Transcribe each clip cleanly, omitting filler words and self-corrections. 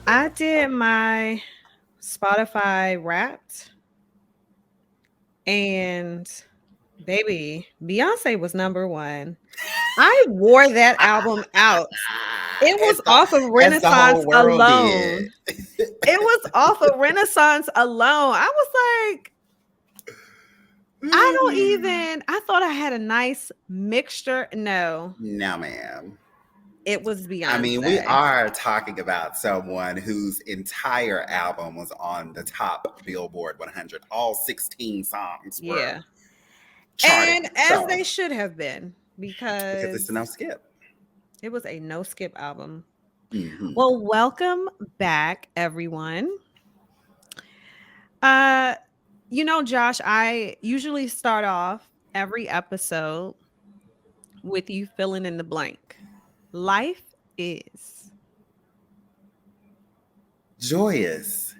I did my Spotify Wrapped, and baby, Beyonce was number one. I wore that album out. It was off of As the whole Renaissance world did. alone. It was off of Renaissance alone. I was like, I thought I had a nice mixture. No, ma'am. it was Beyonce. I mean, we are talking about someone whose entire album was on the top Billboard 100. All 16 songs were charted. And as they should have been, because it's a no skip. It was a no skip album. Mm-hmm. Well, welcome back, everyone. Josh, I usually start off every episode with you filling in the blank. Life is joyous.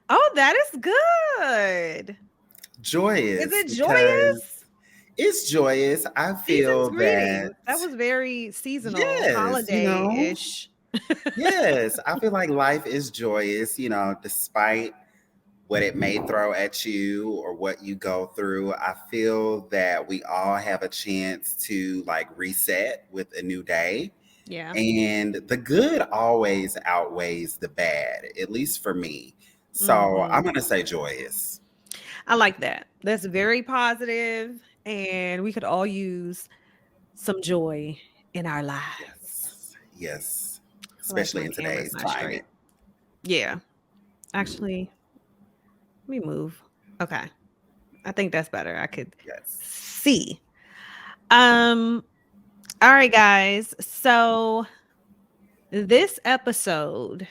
Oh, that is good. Joyous. Is it joyous? It's joyous. I feel that was very seasonal, holiday-ish. Yes, I feel like life is joyous, despite what it may throw at you or what you go through. I feel that we all have a chance to reset with a new day. Yeah. And the good always outweighs the bad, at least for me. So I'm going to say joyous. I like that. That's very positive, and we could all use some joy in our lives. Yes. Especially in today's climate. Yeah. Actually, let me move. Okay. I think that's better. I could see. All right, guys. So this episode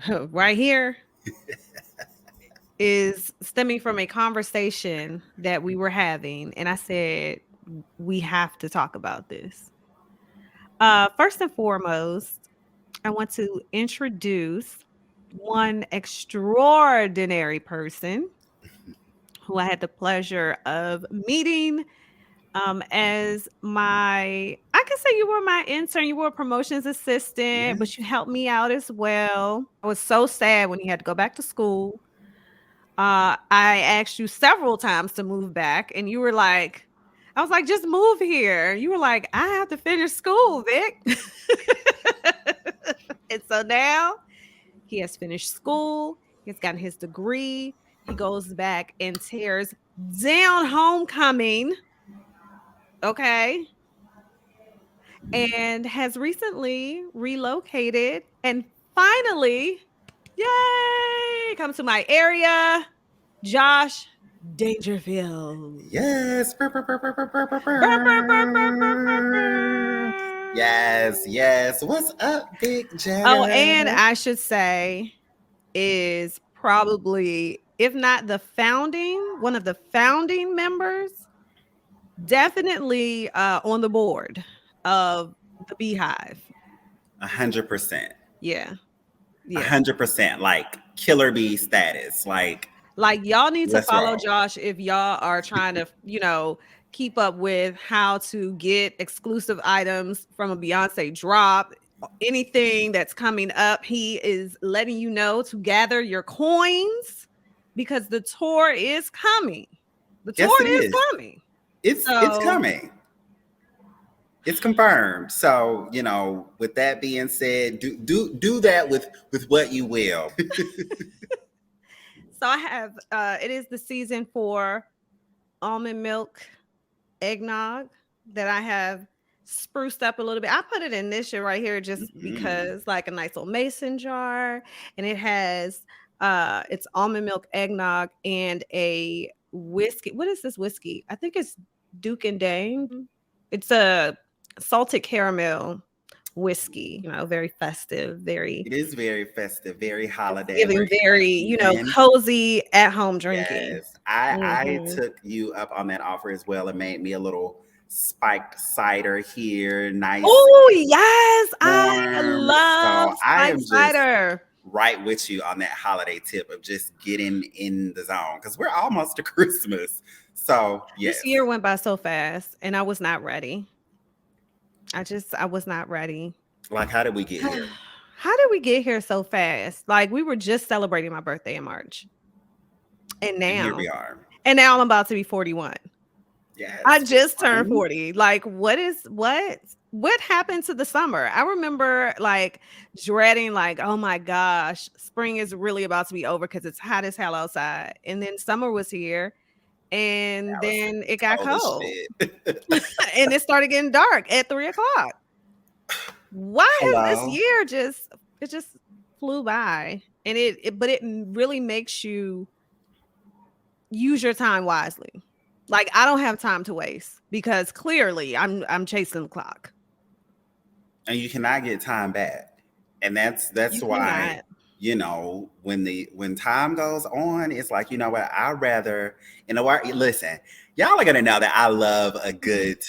right here is stemming from a conversation that we were having, and I said we have to talk about this. First and foremost, I want to introduce one extraordinary person who I had the pleasure of meeting as I can say you were my intern, you were a promotions assistant, but you helped me out as well. I was so sad when you had to go back to school. I asked you several times to move back, and you were like, I was like, just move here. You were like, I have to finish school, Vic. And so now he has finished school. He's gotten his degree. He goes back and tears down homecoming. Okay. And has recently relocated and finally, yay, come to my area. Josh Dangerfield. Yes. Yes. What's up, vicjagger? Oh, and I should say is probably, if not one of the founding members, definitely on the board of the Beehive. 100%. Yeah. 100%. Like killer bee status. Like y'all need to follow Josh if y'all are trying to, keep up with how to get exclusive items from a Beyonce drop, anything that's coming up. He is letting you know to gather your coins because the tour is coming. The tour is coming. It's coming. It's confirmed. So, with that being said, do that with what you will. So I have, it is the season for almond milk eggnog that I have spruced up a little bit. I put it in this shit right here just because, like a nice little mason jar, and it has, it's almond milk eggnog and a whiskey. What is this whiskey? I think it's Duke and Dane. It's a salted caramel whiskey, very festive, it is very festive, very holiday, giving very cozy at home drinking. Yes. I took you up on that offer as well and made me a little spiked cider here. Nice. Oh yes, I love spiked cider. Right with you on that holiday tip of just getting in the zone because we're almost to Christmas. So yes. This year went by so fast and I was not ready. I was not ready. Like, how did we get here? How did we get here so fast? Like we were just celebrating my birthday in March. And And here now, we are. and now I'm about to be 41. I Yes, just turned fun. 40. Like, what happened to the summer? I remember like dreading, like, oh my gosh, spring is really about to be over because it's hot as hell outside. And then summer was here, and Now it's then it got cold as cold. shit. And it started getting dark at 3 o'clock. Why has this Hello. year just flew by? And but it really makes you use your time wisely. Like I don't have time to waste because clearly I'm chasing the clock. And you cannot get time back. And that's You why, cannot. when time goes on, it's like, you know what, I'd rather, listen, y'all are gonna know that I love a good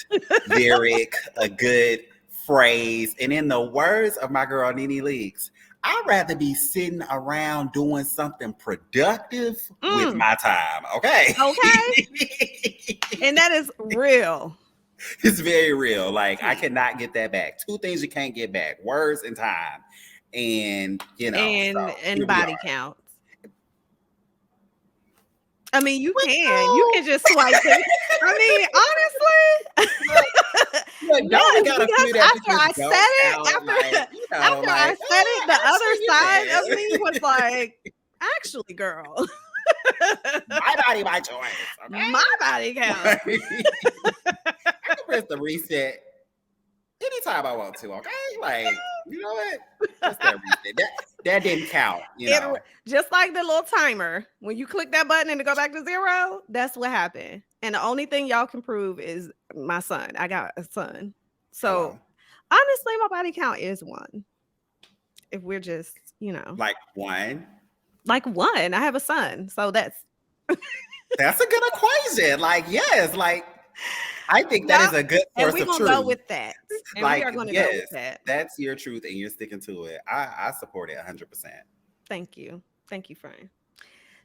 lyric, a good phrase. And in the words of my girl Nene Leaks, I'd rather be sitting around doing something productive with Mm, my time. Okay. okay. And that is real. It's very real. Like I cannot get that back. Two things you can't get back: words and time. And so And here we body are. counts. I mean, you But can. You no, can just swipe it. I mean, honestly, but don't we yes, got a because few that after I just said don't it, count? Like, after I like, said it, the other actually, side of me you was like, actually, girl, can. My body, my choice. my body Okay. counts. I can press the reset anytime I want to. Okay, like you know what? Press that reset. That didn't count. Just like the little timer, when you click that button and to go back to 0, that's what happened. And the only thing y'all can prove is my son. I got a son. So Hello. honestly, my body count is 1. If we're just, Like one. like 1. I have a son. So That's a good equation. Like, yes, like I think that is yep. a good And source we're of gonna go truth. with that. And we Like, are gonna go with yes, that. that's your truth and you're sticking to it. I support it 100%. Thank you. Thank you, friend.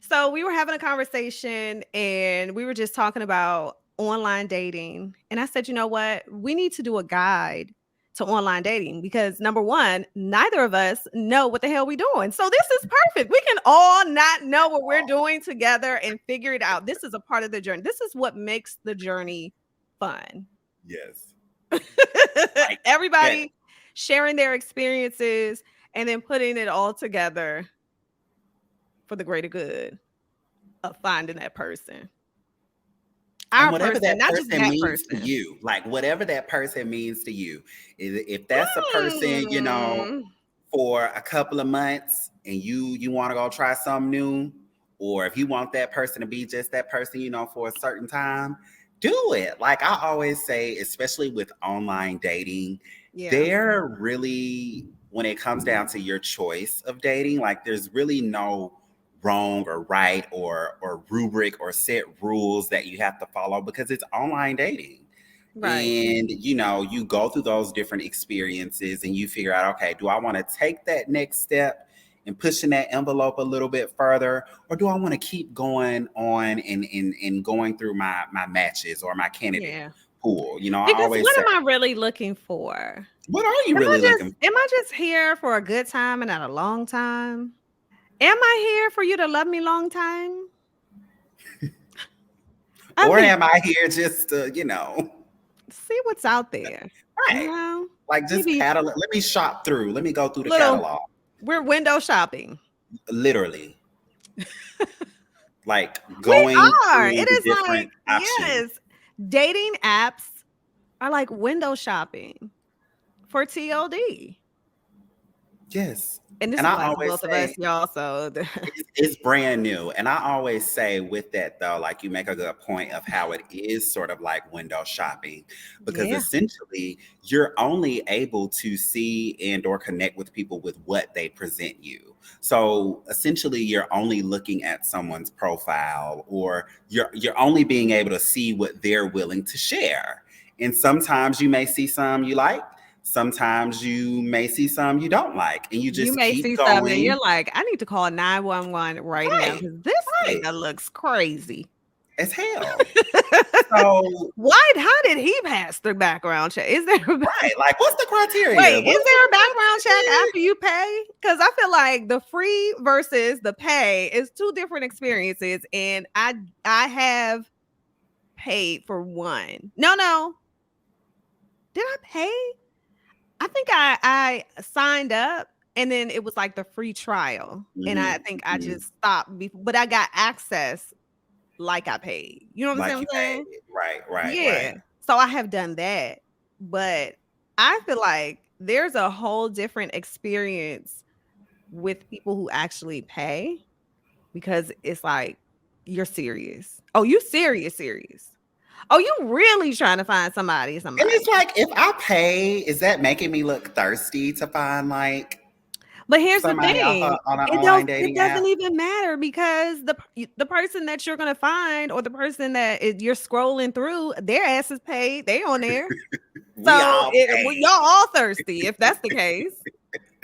So we were having a conversation and we were just talking about online dating. And I said, you know what? We need to do a guide to online dating because number one, neither of us know what the hell we're doing. So this is perfect. We can all not know what we're doing together and figure it out. This is a part of the journey. This is what makes the journey fun. Yes. Like, yes. Everybody sharing their experiences and then putting it all together for the greater good of finding that person. And Our whatever person, that not just person that means to person. you, like whatever that person means to you, if that's a person, Mm. for a couple of months and you want to go try something new, or if you want that person to be just that person, for a certain time, do it. Like I always say, especially with online dating, Yeah. they're really, when it comes down to your choice of dating, like there's really no wrong or right or rubric or set rules that you have to follow because it's online dating. Right. And you go through those different experiences and you figure out, okay, do I want to take that next step and pushing that envelope a little bit further, or do I want to keep going on and going through my matches or my candidate Yeah. pool? I Because always what say, am I really looking for? what are you really looking for? Am I just here for a good time and not a long time? Am I here for you to love me long time? I Or mean, am I here just to, see what's out there. You right, know, like just maybe catalog, let me shop through, let me go through the little catalog, we're window shopping. literally, like We going are. through It the is like, different options. yes, dating apps are like window shopping for TLD. Yes. And this And I applies to always both of us, say y'all. So it's brand new. And I always say with that though, like you make a good point of how it is sort of like window shopping, because yeah, essentially you're only able to see and or connect with people with what they present you. So essentially you're only looking at someone's profile, or you're only being able to see what they're willing to share. And sometimes you may see some you like, sometimes you may see some you don't like, and you you just may keep see something and going. you're like, I need to call 911 right now Right, because this right. nigga looks crazy. as hell. So, How did he pass the background check? Is there a right, like, what's the criteria? wait, is What there a background check after you pay? Because I feel like the free versus the pay is two different experiences. And I have paid for one. No. Did I pay? I think I signed up and then it was like the free trial. And I think I mhm. just stopped before, but I got access like I paid. You know what Like I'm you saying? paid. Right. Yeah. So I have done that. But I feel like there's a whole different experience with people who actually pay because it's like you're serious. Oh, you serious. Oh, you really trying to find somebody, And somebody. it's like, if I pay, is that making me look thirsty to find like But here's the somebody off thing, on an online it dating app? doesn't even matter because the person that you're gonna find or the person that you're scrolling through, their ass is paid, they on there. We So all y'all pay. all thirsty if that's the case.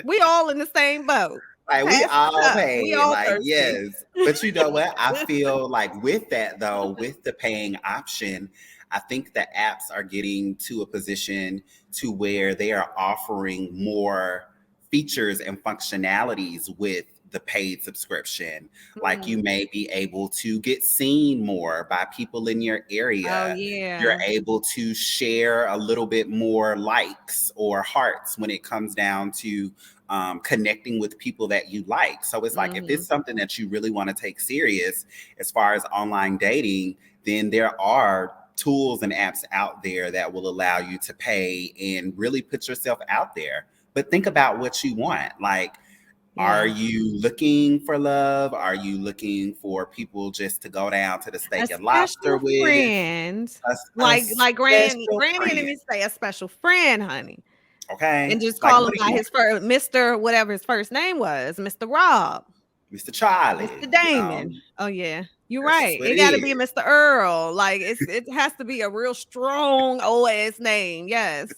We all in the same boat. Like, we Pass the all cup. We pay. all Like, thirsty. yes. But you know what? I feel like with that though, with the paying option, I think the apps are getting to a position to where they are offering more features and functionalities with the paid subscription. Like, you Mhm. may be able to get seen more by people in your Oh area. You're yeah. able to share a little bit more likes or hearts when it comes down to connecting with people that you like. So it's like, if it's Mhm. something that you really want to take serious as far as online dating, then there are tools and apps out there that will allow you to pay and really put yourself out there. But think about what you want. Like, are Yeah. you looking for love? Are you looking for people just to go down to the A steak and lobster special with? friend. A Like special granny friend. didn't even say a special friend, honey. And Okay. just Like, call him what do by you his want? first Mr. whatever his first name was, Mr. Rob, Mr. Charlie, Mr. Damon. Oh yeah. You're that's right. just what It it gotta be is. Mr. Earl. Like it has to be a real strong OS name. Yes.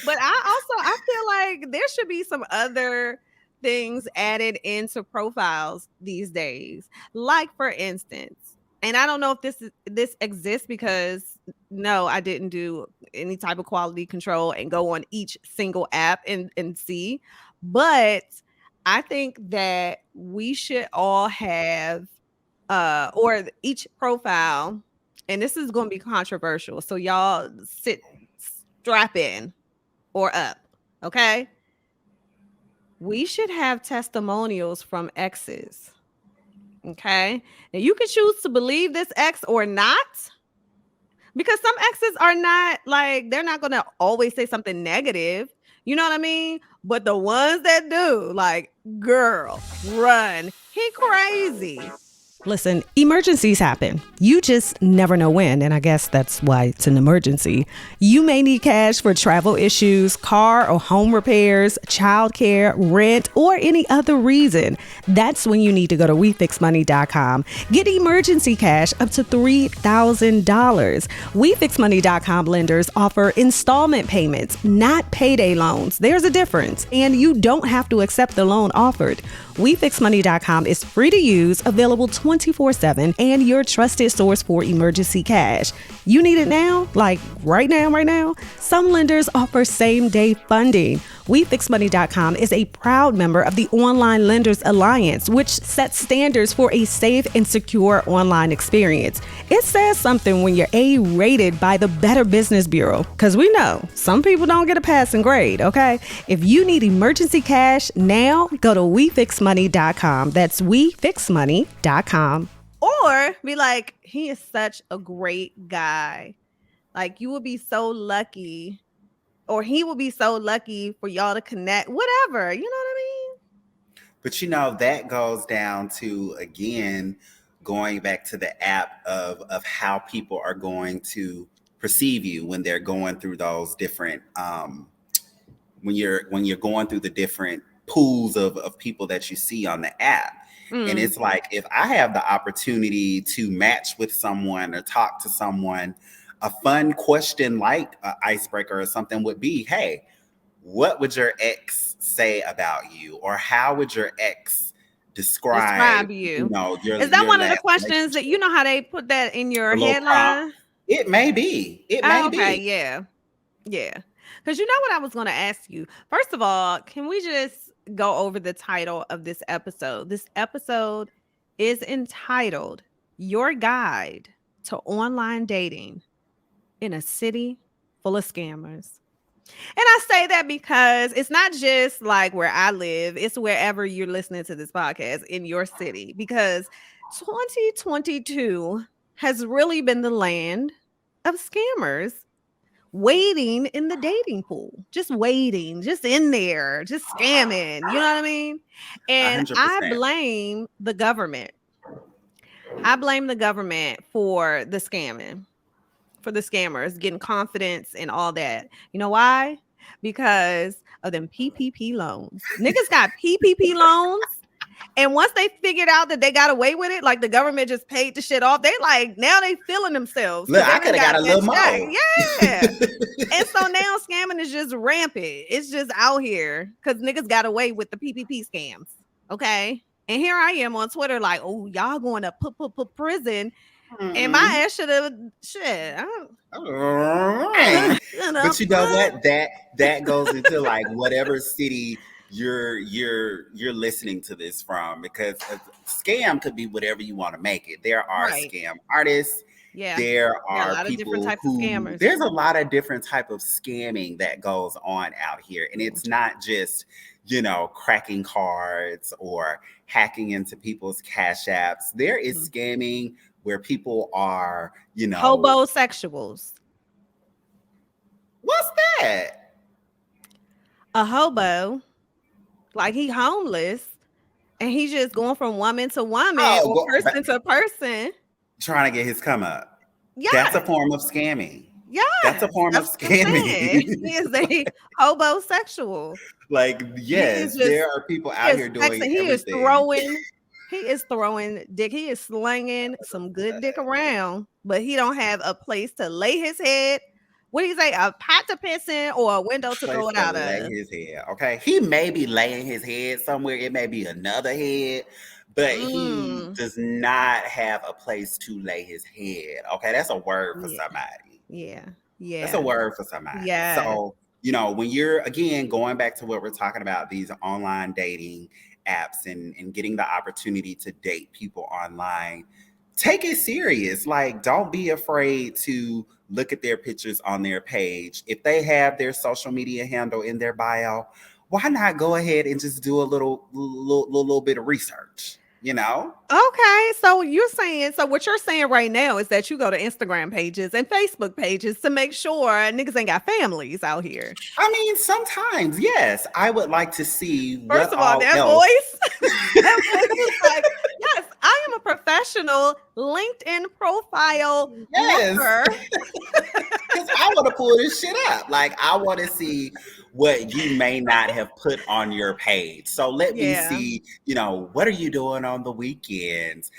But I feel like there should be some other things added into profiles these days. Like for instance, and I don't know if this exists because no, I didn't do any type of quality control and go on each single app and see. But I think that we should all have or each profile, and this is going to be controversial. So y'all strap in or up. Okay. We should have testimonials from exes. Okay. Now you can choose to believe this ex or not because some exes are not like, they're not going to always say something negative. You know what I mean? But the ones that do, like, girl, run. He crazy. Listen, emergencies happen. You just never know when, and I guess that's why it's an emergency. You may need cash for travel issues, car or home repairs, childcare, rent, or any other reason. That's when you need to go to wefixmoney.com. Get emergency cash up to $3,000. Wefixmoney.com lenders offer installment payments, not payday loans. There's a difference, and you don't have to accept the loan offered. WeFixMoney.com is free to use, available 24/7, and your trusted source for emergency cash. You need it now? Like right now? Some lenders offer same-day funding. WeFixMoney.com is a proud member of the Online Lenders Alliance, which sets standards for a safe and secure online experience. It says something when you're A-rated by the Better Business Bureau, because we know some people don't get a passing grade, okay? If you need emergency cash now, go to WeFixMoney.com. That's WeFixMoney.com. Or be like, he is such a great guy. Like, you would be so lucky, or he will be so lucky for y'all to connect, whatever. You know what I But you know, that goes down to, again, going back to the app of how people are going to perceive you when they're going through those different when you're going through the different pools of people that you see on the app. And mean? it's like, if I have the opportunity to match with someone or talk to someone, a fun question like an icebreaker or something would be, hey, what would your ex say about you? Or how would your ex describe, Describe you. Is that your one of the last questions that relationship. you know how they put that in The your little prompt. headline? It may be. It may Oh, okay, be. yeah. Yeah. Because you know what I was going to ask you? First of all, can we just go over the title of this episode? This episode is entitled Your Guide to Online Dating in a City Full of Scammers. And I say that because it's not just like where I live, it's wherever you're listening to this podcast in your city. Because 2022 has really been the land of scammers waiting in the dating pool, just waiting, just in there, just scamming. You know what I mean? A And hundred percent. I blame the government for the scamming, for the scammers getting confidence and all that. You know why? Because of them PPP loans. Niggas got PPP loans. And once they figured out that they got away with it, like the government just paid the shit off, they like now they feeling themselves Look, because they I done could have got got a that little check. more. Yeah. And so now scamming is just rampant. It's just out here because niggas got away with the PPP scams. Okay. And here I am on Twitter, like, oh, y'all going to put prison. And my ass should have shit. But you know what? That goes into like whatever city you're listening to this from, because a scam could be whatever you want to make it. There are Right. scam artists. Yeah. There There are a are lot of different people types of who scammers. there's a lot of different type of scamming that goes on out here, and it's not just cracking cards or hacking into people's cash apps. There is scamming where people are Hobosexuals. what's that? A hobo, like he homeless, and he's just going from woman to woman or person to person. Trying to get his come up. Yeah. That's a form of scamming. Yeah. That's a form of scamming. He is a hobosexual. Like, yes, there are people out here doing everything. He is throwing dick. He is slinging some good dick around, but he don't have a place to lay his head. What do you say? A pot to piss in or a window to throw it out of? His head. Okay. He may be laying his head somewhere. It may be another head, but he does not have a place to lay his head. Okay. That's a word for somebody. Yeah. Yeah. That's a word for somebody. Yeah. So, when you're, again, going back to what we're talking about, these online dating apps and getting the opportunity to date people online, take it serious. Like, don't be afraid to look at their pictures on their page. If they have their social media handle in their bio, why not go ahead and just do a little bit of research? Okay, so what you're saying right now is that you go to Instagram pages and Facebook pages to make sure niggas ain't got families out here. I mean, sometimes, yes. I would like to see First of all, that voice is like, yes, I am a professional LinkedIn profile looker. Because I want to pull this shit up. Like, I want to see what you may not have put on your page. So let me see, what are you doing on the weekends?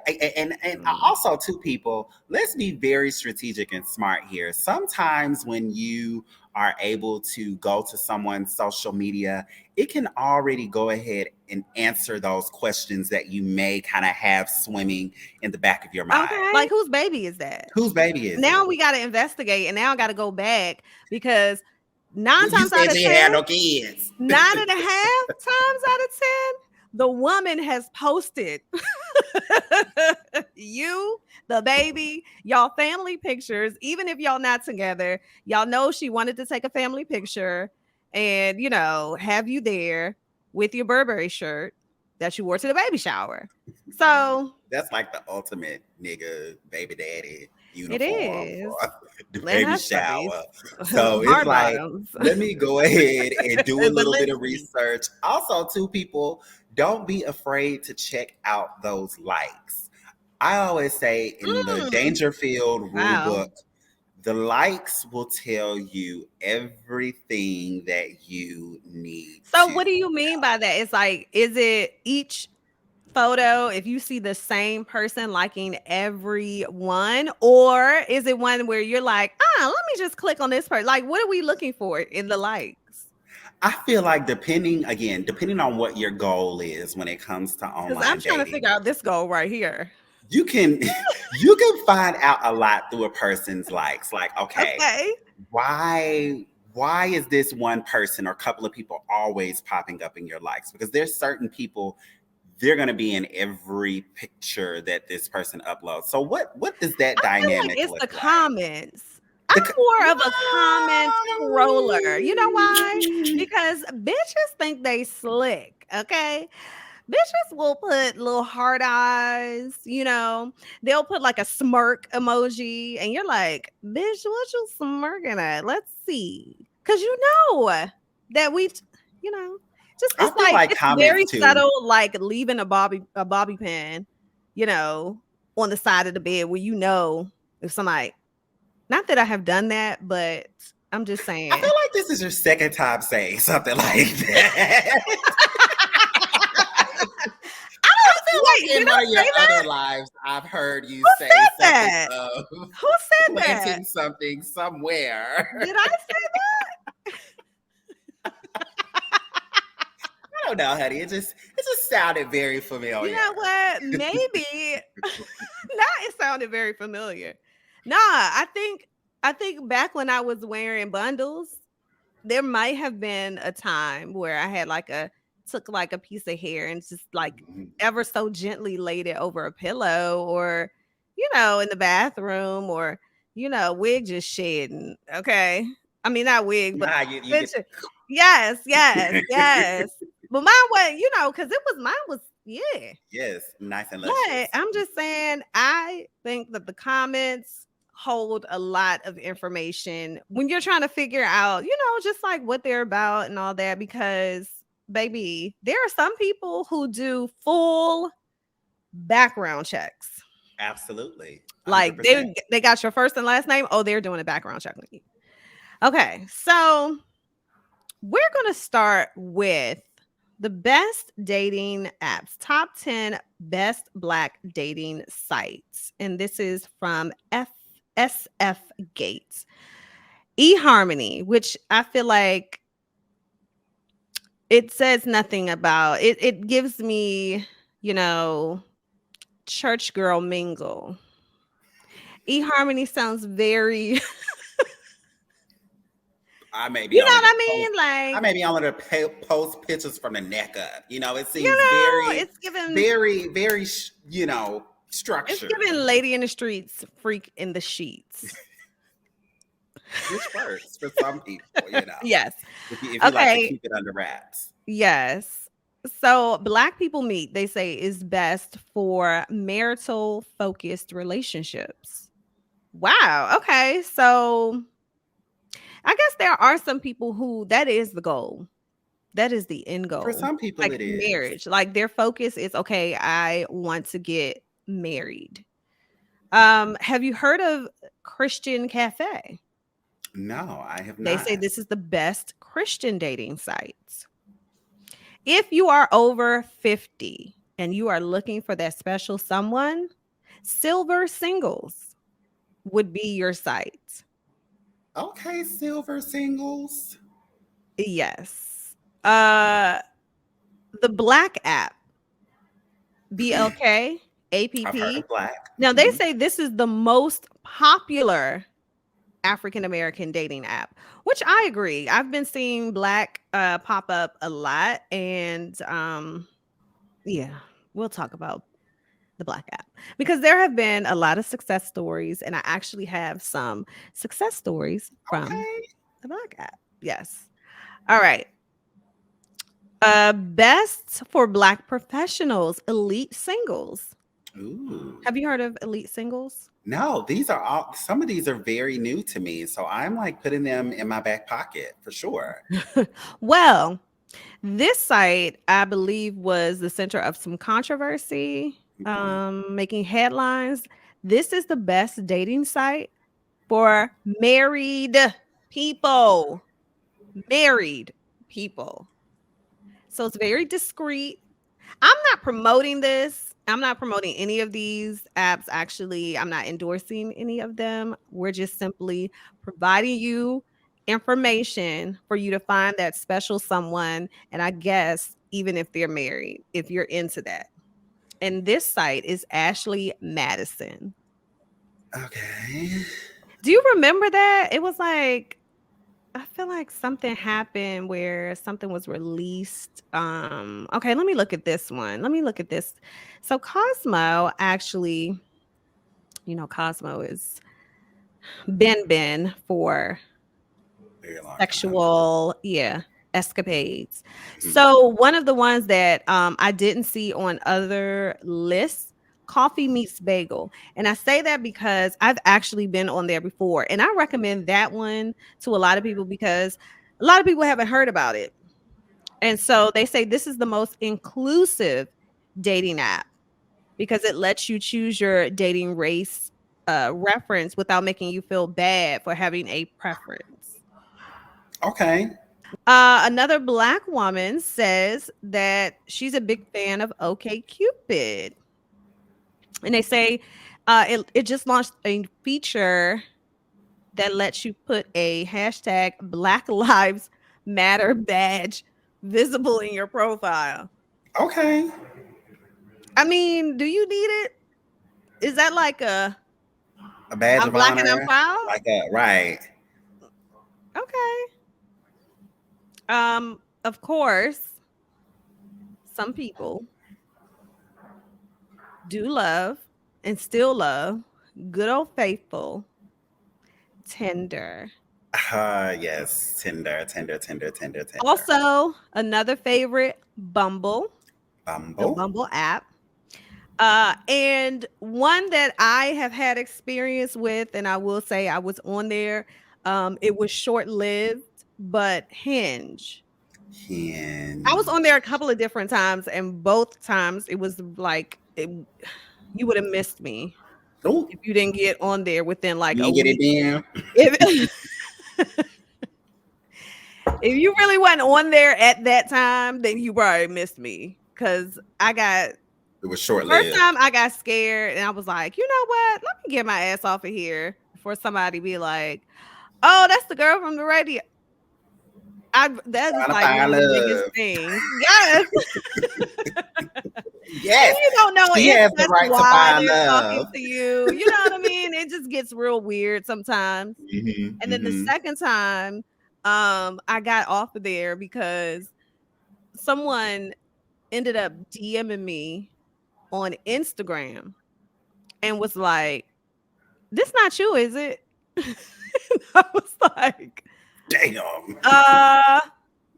And also, to people, let's be very strategic and smart here. Sometimes when you are able to go to someone's social media, it can already go ahead and answer those questions that you may kind of have swimming in the back of your mind. Okay. Like, whose baby is that? Whose baby is now it? We got to investigate, and now I got to go back because 9 times out of 10, had no kids. 9.5 times out of 10, the woman has posted you, the baby, y'all family pictures. Even if y'all not together, y'all know she wanted to take a family picture and, have you there with your Burberry shirt that you wore to the baby shower. So that's like the ultimate nigga baby daddy uniform. It is. The baby shower. So it's Hard like, bottoms. Let me go ahead and do a little bit of research. Also, too, people, don't be afraid to check out those likes. I always say in the Dangerfield rule book, the likes will tell you everything that you need. So what do you mean by that? It's like, is it each photo if you see the same person liking every one, or is it one where you're like, let me just click on this person? Like, what are we looking for in the likes? I feel like depending on what your goal is when it comes to Because I'm online trying to dating, figure out this goal right here. you can you can find out a lot through a person's likes. Like, okay, Okay. why is this one person or couple of people always popping up in your likes? Because there's certain people, they're going to be in every picture that this person uploads. So what does that I feel like dynamic it's the look like? comments. The I'm more of a comment scroller. You know why? Whoa! Because bitches think they slick, okay? Bitches will put little heart eyes, they'll put like a smirk emoji, and you're like, bitch, what you smirking at? Let's see. Because that you know, just I it's feel like like it's comments very too. subtle, like leaving a bobby pin, you know, on the side of the bed where if somebody, not that I have done that, but I'm just I feel saying. like this is your second time saying something like that. I feel Wait, like did in one I of your say other that? lives, I've heard you Who say said something that? of Who said that? planting something somewhere. Did I say I don't know, honey. It just sounded very You familiar. know what? Maybe. Now it sounded very familiar. Nah, I think back when I was wearing bundles, there might have been a time where I had took like a piece of hair and just like ever so gently laid it over a pillow, or in the bathroom, or wig just shedding. Okay. I mean, not wig, but Nah, you get picture. Yes, yes, yes. But mine was, because mine was, yeah. yes, nice and But luscious. I'm just saying, I think that the comments hold a lot of information when you're trying to figure out, just like what they're about and all that. Because, baby, there are some people who do full background checks. Absolutely, Like 100%. they got your first and last name. Oh, they're doing a background check on you. Okay, so we're gonna start with the best dating apps, top 10 best black dating sites. And this is from SF Gates. eHarmony, which I feel like it says nothing about it. It gives me, you know, church girl mingle. eHarmony sounds very, I may be you know only what to I post. mean? I Like, may be only to post pictures from the neck up. It seems very, it's given very, very, it's structured, given lady in the streets, freak in the sheets. which works for some people. Yes. If you like to Okay. keep it under wraps. Yes. So Black People Meet, they say, is best for marital focused relationships. Wow. Okay. So I guess there are some people who that is the goal. That is the end For goal. some people, Like it is. marriage. Like their focus is, okay, I want to get married. Have you heard of Christian Cafe? No, I have They say not. this is the best Christian dating site. If you are over 50 and you are looking for that special someone, Silver Singles would be your site. Okay, silver singles. Yes. Uh the Black app, BLK, I've heard APP. of black. Now they say this is the most popular African American dating app, which I agree. I've been seeing Black pop up a lot, and yeah, we'll talk about the Black app because there have been a lot of success stories, and I actually have some success stories from Okay. the Black app. Yes. All right. Best for Black professionals, Elite Singles. Ooh. Have you heard of Elite Singles? No, some of these are very new to me. So I'm like putting them in my back pocket for sure. Well, this site, I believe, was the center of some controversy, Mhm. making headlines. This is the best dating site for married people. Married people. So it's very discreet. I'm not promoting this. I'm not promoting any of these apps. Actually, I'm not endorsing any of them. We're just simply providing you information for you to find that special someone. And I guess even if they're married, if you're into that. And this site is Ashley Madison. Okay. Do you remember that? It was like, I feel like something happened where something was released. Okay, let me look at this one. Let me look at this. So Cosmo actually, Cosmo is been for Very long time. sexual, yeah, escapades. Mhm. So one of the ones that I didn't see on other lists, Coffee Meets Bagel. And I say that because I've actually been on there before. And I recommend that one to a lot of people because a lot of people haven't heard about it. And so they say this is the most inclusive dating app because it lets you choose your dating race reference without making you feel bad for having a preference. Okay. Another Black woman says that she's a big fan of OK Cupid, and they say it just launched a feature that lets you put a hashtag Black Lives Matter badge visible in your profile. Okay. I mean, do you need it? Is that like a A badge I'm of black and I'm honor, proud? like that, right? Okay. Of course, some people do love and still love good old faithful Tinder. Yes. Tinder, Tinder, Tinder, Tinder, Tinder. Also, another favorite, Bumble, the Bumble. Bumble app. And one that I have had experience with, and I will say I was on there. It was short lived, but Hinge. I was on there Hinge. a couple of different times, and both times it was like you would have missed me Oh, if you didn't get on there within like you a didn't get it week. then? If if you really wasn't on there at that time, then you probably missed me. Cause I got It was short first lived. time I got scared and I was like, you know what? Let me get my ass off of here before somebody be like, oh, that's the girl from the radio. That is Trying to like one find of the biggest love. things. Yes. And Yes. you don't know She if has the that's right to why find they're talking love. to you. You know what I mean? It just gets real weird sometimes. Hmm, And then the hmm. second time, I got off of there because someone ended up DMing me on Instagram and was like, "This not you, is it?" I was like, Damn. "Uh,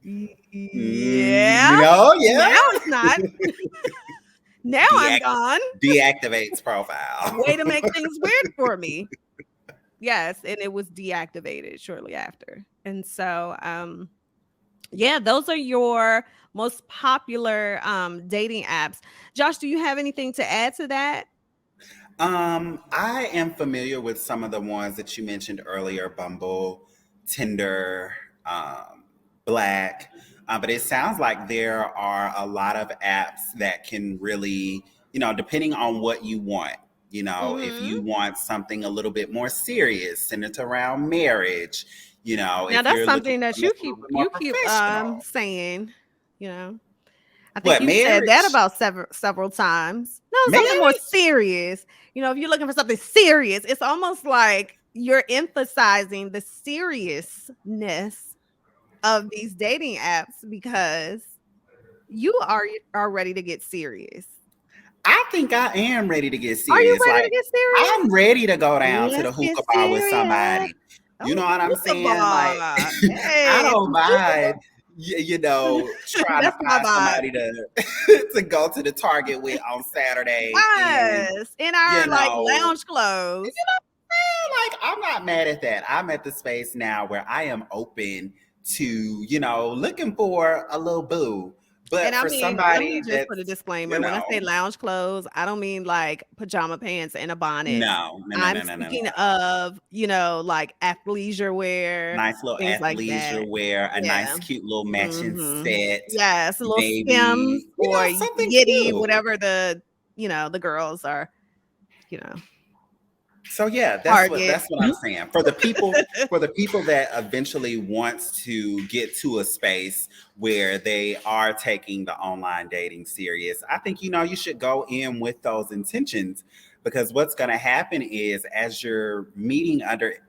Mm, yeah. yeah. Now it's not. Now I'm Deact- gone. deactivates profile. Way to make things weird for me." Yes, and it was deactivated shortly after. And so, yeah, those are your most popular dating apps. Josh, do you have anything to add to that? I am familiar with some of the ones that you mentioned earlier, Bumble, Tinder, Black. But it sounds like there are a lot of apps that can really, depending on what you want. If Mhm. you want something a little bit more serious, centered around marriage, Now if that's you're looking something for that something you that's a little keep bit more you keep professional. saying, you know. I think What, you've said that marriage? about several times. No, something more Marriage? serious. If you're looking for something serious, it's almost like you're emphasizing the seriousness of these dating apps because you are ready to get serious. I think I am ready to get Are you serious. ready Like, to get serious? I'm ready to go down to the Let's get hookah bar with serious. somebody. You Oh, know what I'm hookah saying? Like, bar. I Hey, don't some hookah. mind, trying to That's my find vibe. somebody to to go to the Target with on Saturday, and Yes, in you our like know, lounge clothes. like I'm not mad at that. I'm at the space now where I am open to, looking for a little boo, And but I for mean, let me somebody just put a that's, disclaimer. When I say lounge clothes, I don't mean like pajama pants and a bonnet. no, no, no, I'm no, no, no, no. speaking of, like athleisure wear, Nice little things like that. athleisure wear, a Yeah. nice cute little matching Mhm. set, Yes, little Skims maybe, or something Yitty, cute. whatever the girls are, you know. So yeah, Target. that's what I'm saying. For the people that eventually wants to get to a space where they are taking the online dating serious, I think you should go in with those intentions, because what's going to happen is as you're meeting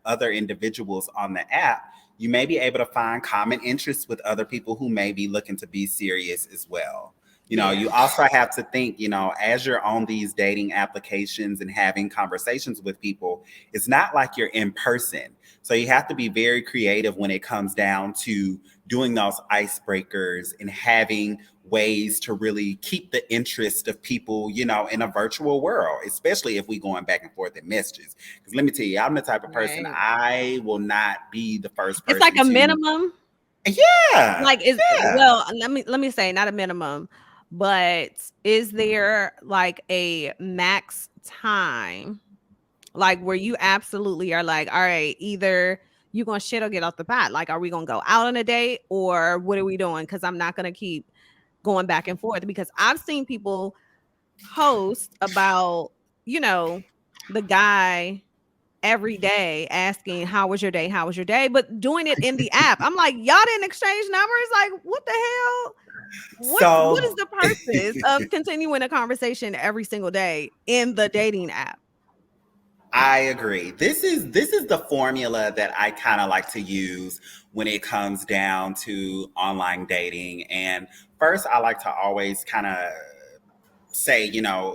other individuals on the app, you may be able to find common interests with other people who may be looking to be serious as well. You Yeah. also have to think, as you're on these dating applications and having conversations with people, it's not like you're in person. So you have to be very creative when it comes down to doing those icebreakers and having ways to really keep the interest of people, in a virtual world, especially if we going back and forth in messages. Because let me tell you, I'm the type of person, Right. I will not be the first It's like person a to, minimum. yeah, Like, is yeah. well, let me say not a minimum, but is there like a max time, like where you absolutely are like, all right, either you gonna shit or get off the pot. Like, are we gonna go out on a date or what are we doing? Because I'm not gonna keep going back and forth, because I've seen people post about, you know, the guy every day asking, how was your day? How was your day? But doing it in the app. I'm like, y'all didn't exchange numbers? Like, what the hell? What is So the purpose of continuing a conversation every single day in the dating app? I agree. This is the formula that I kind of like to use when it comes down to online dating. And first, I like to always kind of say,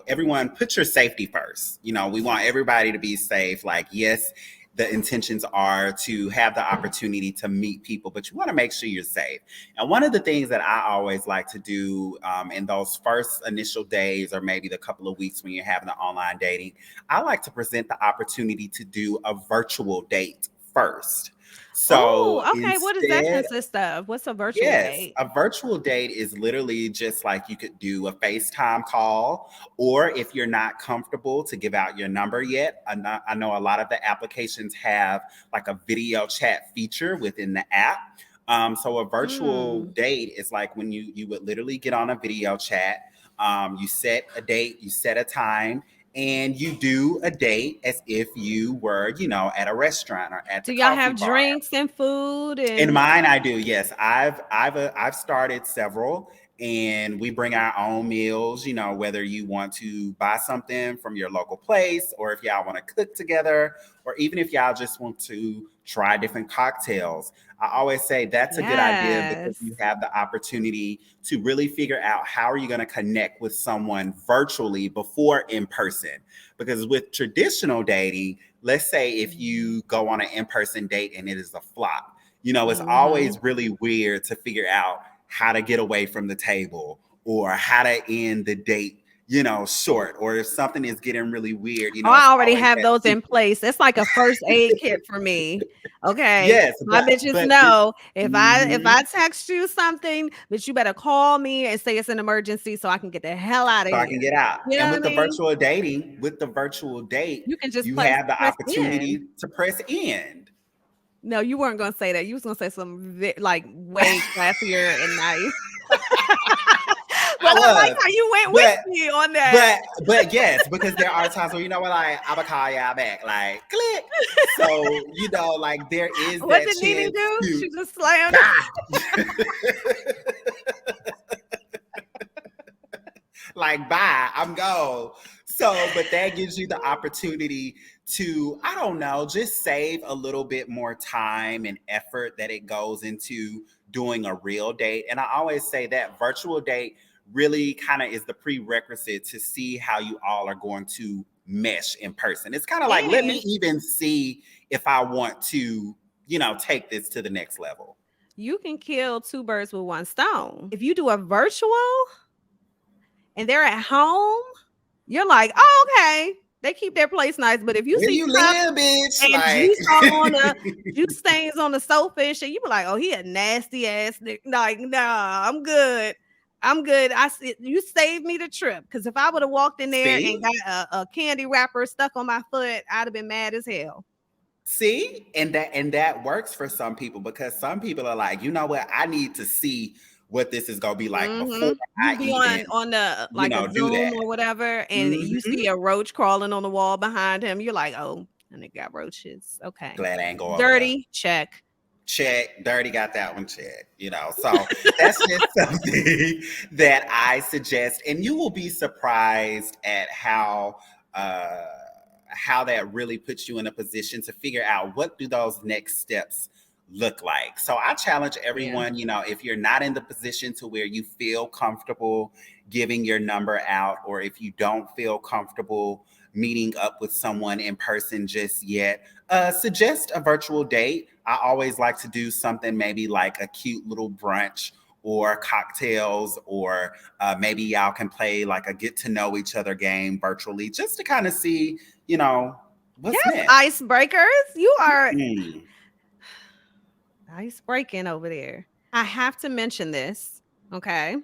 everyone put your safety first. We want everybody to be safe. Like, yes, the intentions are to have the opportunity to meet people, but you want to make sure you're safe. And one of the things that I always like to do in those first initial days, or maybe the couple of weeks when you're having the online dating, I like to present the opportunity to do a virtual date first. So Oh, okay. What does that instead, consist of? What's a virtual yes, date? a virtual date is literally just like you could do a FaceTime call, or if you're not comfortable to give out your number yet, I know a lot of the applications have like a video chat feature within the app. So a virtual Mm. date is like when you would literally get on a video chat. You set a date, you set a time, and you do a date as if you were, at a restaurant or at Do the y'all coffee have bar. drinks and food In and mine, I do. Yes, I've started several, and we bring our own meals. Whether you want to buy something from your local place, or if y'all want to cook together, or even if y'all just want to try different cocktails. I always say that's a good idea because yes. you have the opportunity to really figure out how are you going to connect with someone virtually before in person. Because with traditional dating, let's say if you go on an in-person date and it is a flop, it's Mhm. always really weird to figure out how to get away from the table or how to end the date, short. Or if something is getting really weird, Oh, it's I already always have that those in secret. place. It's like a first aid kit for me. Okay. Yes, My bitches but know if mhm. I text you something, but you better call me and say it's an emergency so I can get the hell out of So I can here. get out. You know And what I with the mean? virtual dating, with the virtual date, You can just you have the press in. opportunity to press end. No, you weren't gonna say that. You was gonna say some like way classier and nice. But I I like was, how you went with but me on that. but yes, because there are times where like I'ma call y'all back, like click. So like there is What that did Nene chance do? to She just slammed. bye, like bye, I'm gone. So, but that gives you the opportunity to, I don't know, just save a little bit more time and effort that it goes into doing a real date. And I always say that virtual date really kind of is the prerequisite to see how you all are going to mesh in person. It's kind of like, let me And even see if I want to, take this to the next level. you can kill two birds with one stone. If you do a virtual and they're at home, you're like, oh, okay. They keep their place nice. But if you Where see you stuff live, bitch? and Like, juice all on the juice stains on the sofa and shit, you be like, oh, he a nasty ass nigga. Like, nah, I'm good. I'm good. You saved me the trip. Because if I would have walked in there and see? got a candy wrapper stuck on my foot, I'd have been mad as hell. See, and that works for some people because some people are like, you know what, I need to see what this is gonna be like before You I be even, on the like a do Zoom that. or whatever, and you Hmm. see a roach crawling on the wall behind him. You're like, oh, And it got roaches. Okay. Glad I ain't go over there. Dirty, check. Check. Dirty got that one checked. So that's just something that I suggest, and you will be surprised at uh, how that really puts you in a position to figure out what do those next steps look like. So I challenge Yeah. everyone, if you're not in the position to where you feel comfortable giving your number out, or if you don't feel comfortable meeting up with someone in person just yet, suggest a virtual date. I always like to do something maybe like a cute little brunch or cocktails, or maybe y'all can play like a get to know each other game virtually just to kind of see, what's Yes, next. icebreakers. You are Mm. ice breaking over there. I have to mention this, okay?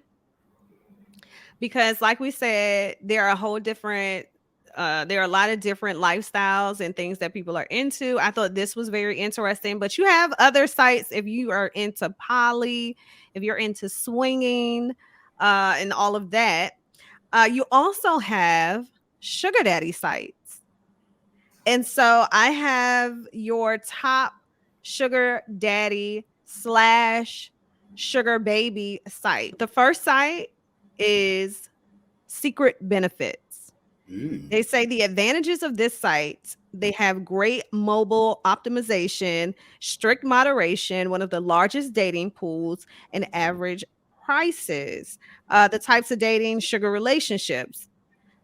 Because like we said, there are a whole different there are a lot of different lifestyles and things that people are into. I thought this was very interesting, but you have other sites if you are into poly, if you're into swinging, and all of that. You also have sugar daddy sites. And so I have your top sugar daddy slash sugar baby site. The first site is Secret Benefits. Mm. They say the advantages of this site, they have great mobile optimization, strict moderation, one of the largest dating pools, and average prices. The types of dating, sugar relationships.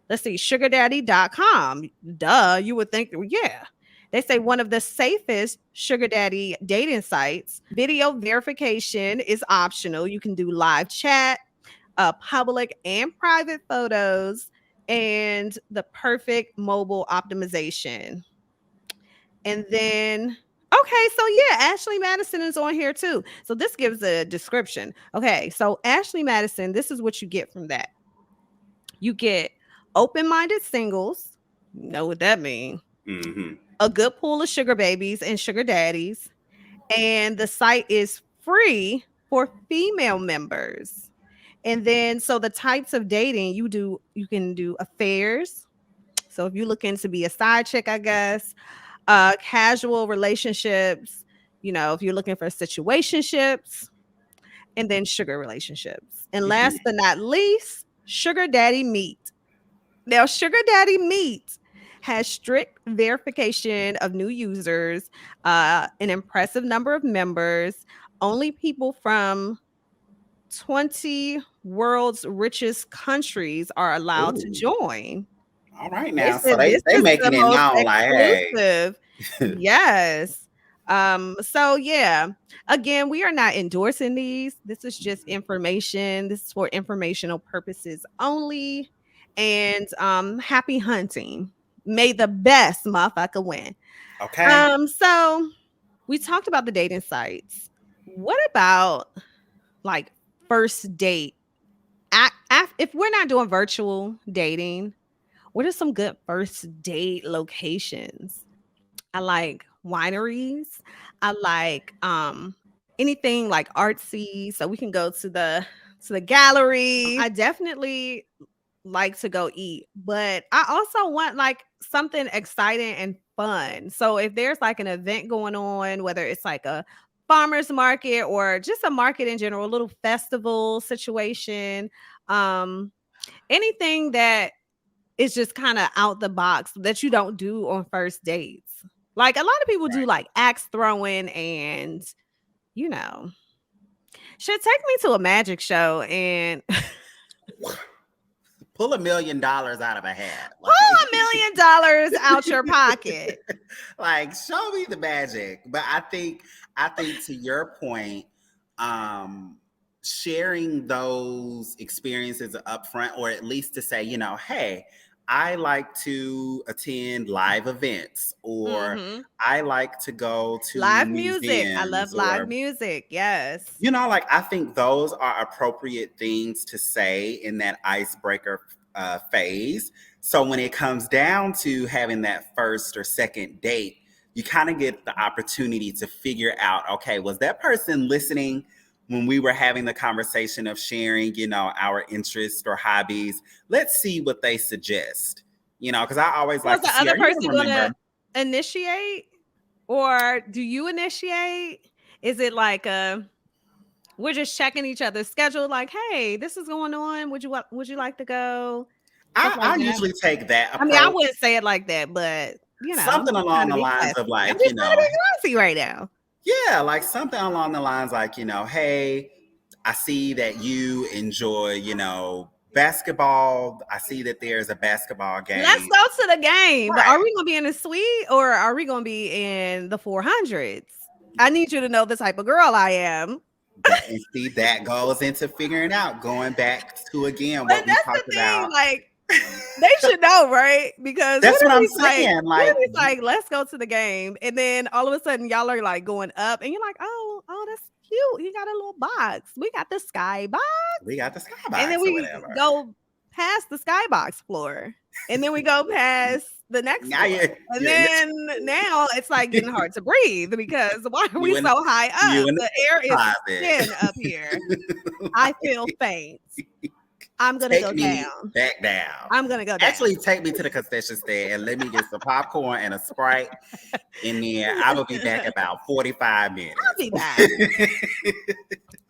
Let's see, sugardaddy.com. Duh, you would think, well, yeah. They say one of the safest sugar daddy dating sites. Video verification is optional. You can do live chat, public and private photos, and the perfect mobile optimization. And then, okay, so yeah, Ashley Madison is on here too. So this gives a description. Okay, so Ashley Madison, this is what you get from that. You get open-minded singles. Know what that means? Mm-hmm. A good pool of sugar babies and sugar daddies. And the site is free for female members. And then, so the types of dating you can do affairs. So if you're looking to be a side chick, I guess, casual relationships, if you're looking for situationships, and then sugar relationships. And last but not least, sugar daddy meet. Now, sugar daddy meet has strict verification of new users, an impressive number of members, only people from 20 world's richest countries are allowed to Ooh. join. All right They now. So said they this they is the making it most known like, hey. exclusive. Yes. So yeah, again, we are not endorsing these. This is just information. This is for informational purposes only. And happy hunting. May the best motherfucker win. Okay. So we talked about the dating sites. What about like first date? If we're not doing virtual dating, what are some good first date locations? I like wineries. I like anything like artsy, so we can go to the gallery. I definitely like to go eat, but I also want like something exciting and fun. So if there's like an event going on, whether it's like a farmers market or just a market in general, a little festival situation, um anything that is just kind of out the box that you don't do on first dates. Like a lot of people do like axe throwing and you know, should take me to a magic show and Pull $1 million out of a hat. pull $1 million out your pocket. Like, show me the magic. But I think to your point, sharing those experiences up front, or at least to say, hey, I like to attend live events, or Mhm. I like to go to Live music. I love museums, live or music. Yes. like, I think those are appropriate things to say in that icebreaker phase. So when it comes down to having that first or second date, you kind of get the opportunity to figure out, okay, was that person listening when we were having the conversation of sharing, our interests or hobbies? Let's see what they suggest, because I always Was like the to see, other are you person going to gonna remember? initiate, or do you initiate? Is it like we're just checking each other's schedule, like, hey, this is going on. Would you like to go? Stuff like I that. usually take that I mean, I approach. wouldn't say it like that, but I'm Something just along trying to the be lines classy. of I'm like, just trying to be classy right now. yeah, like something along the lines like, hey, I see that you enjoy, basketball. I see that there's a basketball Let's game. go to the game. But Right. are we gonna be in the suite or are we gonna be in the 400s? I need you to know the type of girl I am. And see, that goes into figuring out, going back to again But what we that's the talked thing, about. like they should know, right? Because That's what I'm saying. what Like, if he's like, let's go to the game, and then all of a sudden y'all are like going up, and you're like, oh, that's cute. He got a little box. We got the sky box, we got the and then skybox or we whatever. go past the skybox floor, and then we go past the next Now floor, and then now it's like getting hard to breathe because why are we you in, so high you up? in The air the is closet. thin up here. I feel faint. I'm gonna Take go me down. back down. I'm gonna go down. Actually, take me to the concession stand and let me get some popcorn and a Sprite. And then I will be back in about 45 minutes. I'll be back.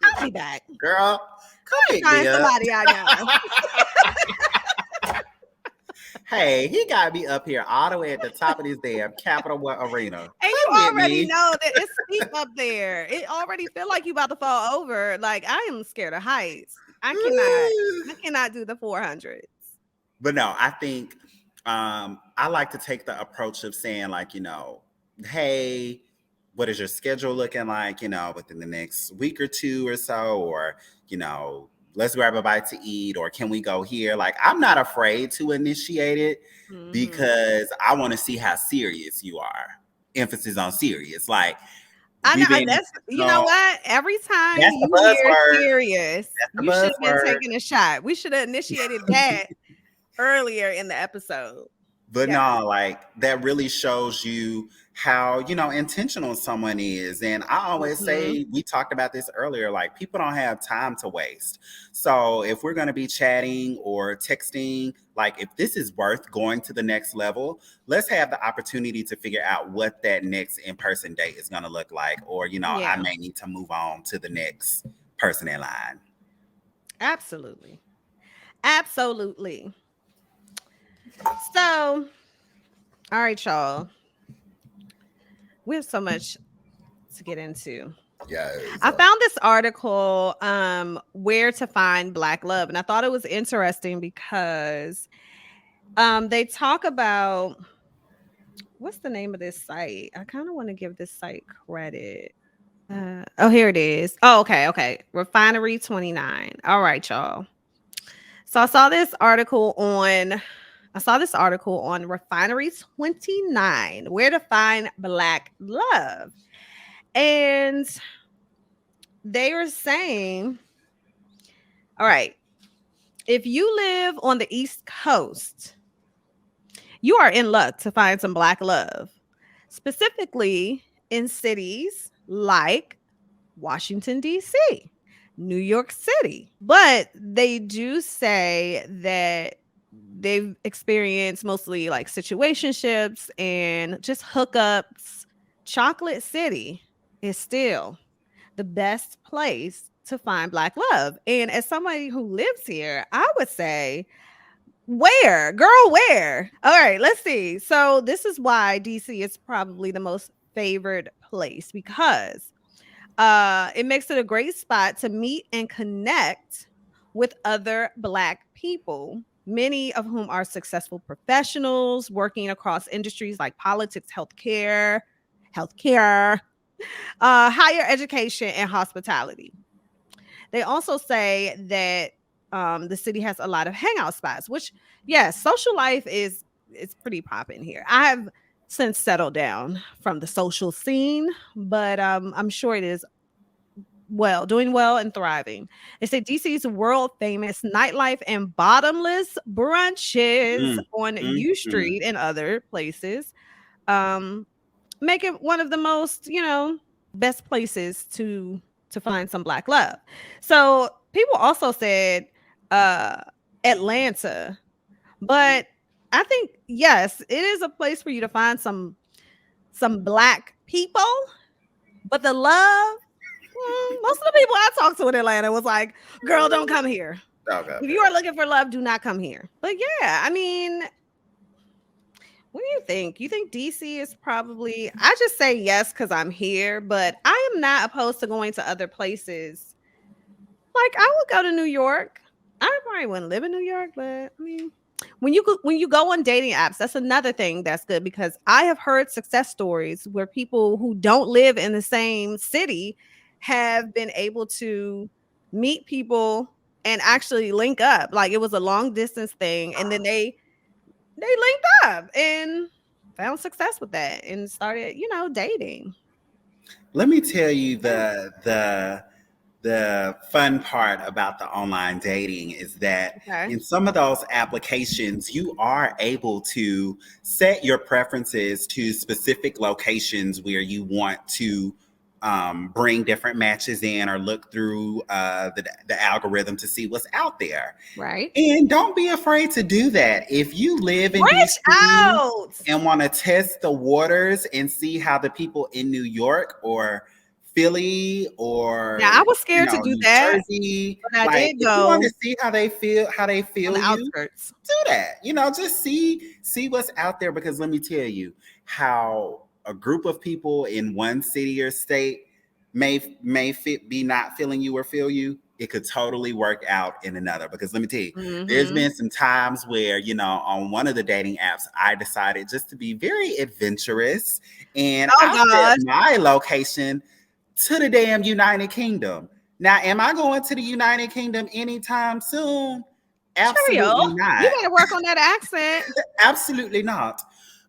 I'll be back. Girl, come pick Find me up. somebody I know. Hey, he got me up here all the way at the top of this damn Capital One Arena. And you Come get already me. know that it's steep up there. It already feel like you about to fall over. Like I am scared of heights. I cannot do the 400s. But no, I think I like to take the approach of saying, like, hey, what is your schedule looking like, within the next week or two or so, or, let's grab a bite to eat, or can we go here? Like, I'm not afraid to initiate it because I want to see how serious you are. Emphasis on serious. Like, I know, we been, and that's you know what? Every time that's the you hear buzzword. serious, That's the you should have been buzzword. taking a shot. We should have initiated that earlier in the episode. But Yeah. no, like that really shows you how, intentional someone is. And I always say, we talked about this earlier, like people don't have time to waste. So if we're going to be chatting or texting, like if this is worth going to the next level, let's have the opportunity to figure out what that next in-person date is going to look like. Or, I may need to move on to the next person in line. Absolutely. Absolutely. So, all right, y'all. We have so much to get into. Yes. I found this article, Where to Find Black Love, and I thought it was interesting because they talk about what's the name of this site? I kind of want to give this site credit. Here it is. Oh, okay. Refinery 29. All right, y'all. So I saw this article on Refinery 29, Where to Find Black Love. And they were saying, all right, if you live on the East Coast, you are in luck to find some Black love, specifically in cities like Washington, D.C., New York City. But they do say that they've experienced mostly like situationships and just hookups. Chocolate City is still the best place to find Black love. And as somebody who lives here, I would say, where? Girl, where? All right, let's see. So this is why DC is probably the most favored place because it makes it a great spot to meet and connect with other Black people, many of whom are successful professionals working across industries like politics, healthcare, higher education, and hospitality. They also say that the city has a lot of hangout spots, which, yes, social life is it's pretty popping here. I have since settled down from the social scene, but I'm sure it is doing well and thriving. They say DC's world famous nightlife and bottomless brunches on U Street and other places make it one of the most, best places to find some Black love. So people also said Atlanta, but I think yes, it is a place for you to find some some black people, but the love, most of the people I talked to in Atlanta was like, girl, don't come here. Okay. If you are looking for love, do not come here. But yeah, I mean, what do you think? You think DC is probably, I just say yes because I'm here, but I am not opposed to going to other places. Like I would go to New York. I probably wouldn't live in New York, but I mean, when you go on dating apps, that's another thing that's good because I have heard success stories where people who don't live in the same city have been able to meet people and actually link up. Like it was a long distance thing, and then they linked up and found success with that and started, dating. Let me tell you Yeah. the fun part about the online dating is that Okay. in some of those applications you are able to set your preferences to specific locations where you want to bring different matches in or look through the algorithm to see what's out there. Right. And don't be afraid to do that. If you live in Branch DC out. and want to test the waters and see how the people in New York or Philly Now I or was scared to do New that, Jersey, but I like did if you want to go see how they on the feel you, outskirts. do that. Just see what's out there because let me tell you how a group of people in one city or state be not feeling you or feel you. It could totally work out in another because let me tell you, there's Mhm. been some times where on one of the dating apps I decided just to be very adventurous and Oh I set gosh. my location to the damn United Kingdom. Now, am I going to the United Kingdom anytime soon? Cheerio. Absolutely You not. better work on that accent. Absolutely not.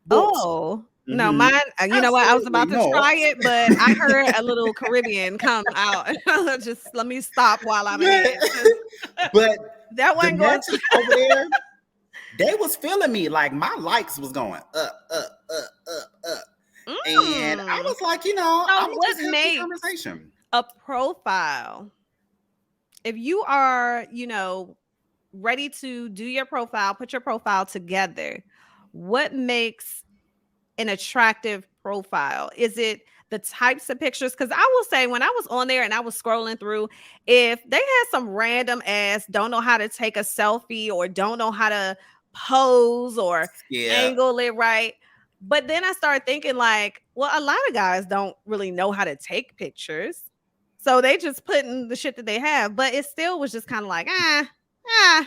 But Oh. No, mhm, mine, you know what? I was absolutely about to not. try it, but I heard a little Caribbean come out. Just let me stop while I'm But, ahead 'cause but that the wasn't going to. matches over there, they was feeling me. Like my likes was going up. And I Mm. was like, I'm So gonna what just have some makes conversation. a profile, if you are, ready to do your profile, put your profile together, what makes an attractive profile? Is it the types of pictures? Because I will say, when I was on there and I was scrolling through, if they had some random ass, don't know how to take a selfie or don't know how to pose or Yeah. angle it right. But then I started thinking, like, well, a lot of guys don't really know how to take pictures. So they just put in the shit that they have. But it still was just kind of like, ah,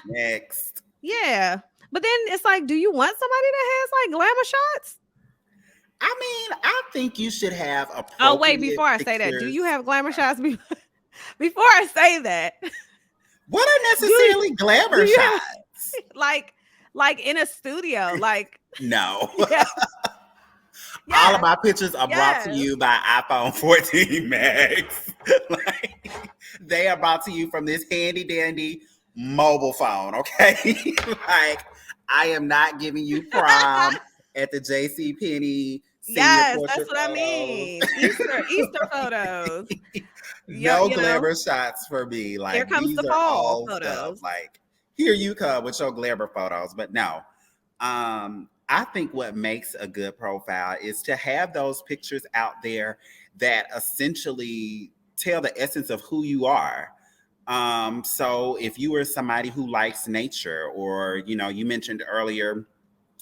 Next. yeah. But then it's like, do you want somebody that has like glamour shots? I mean, I think you should have Oh, wait, appropriate before I say that, do you pictures. have glamour shots? Before I say that, What are do you necessarily do glamour you have shots? like in a studio? Like, No. yeah, All of yes, my pictures are brought to yes. you by iPhone 14 Max. Like, they are brought to you from this handy dandy mobile phone, okay? Like, I am not giving you prom at the JC Penney senior Yes, that's portrait what I photos. mean. Easter photos. Yeah, No glamour shots for me. here Like comes the these are fall all stuff. photos. Like here you come with your glamour photos. But no, I think what makes a good profile is to have those pictures out there that essentially tell the essence of who you are. So if you are somebody who likes nature, or you mentioned earlier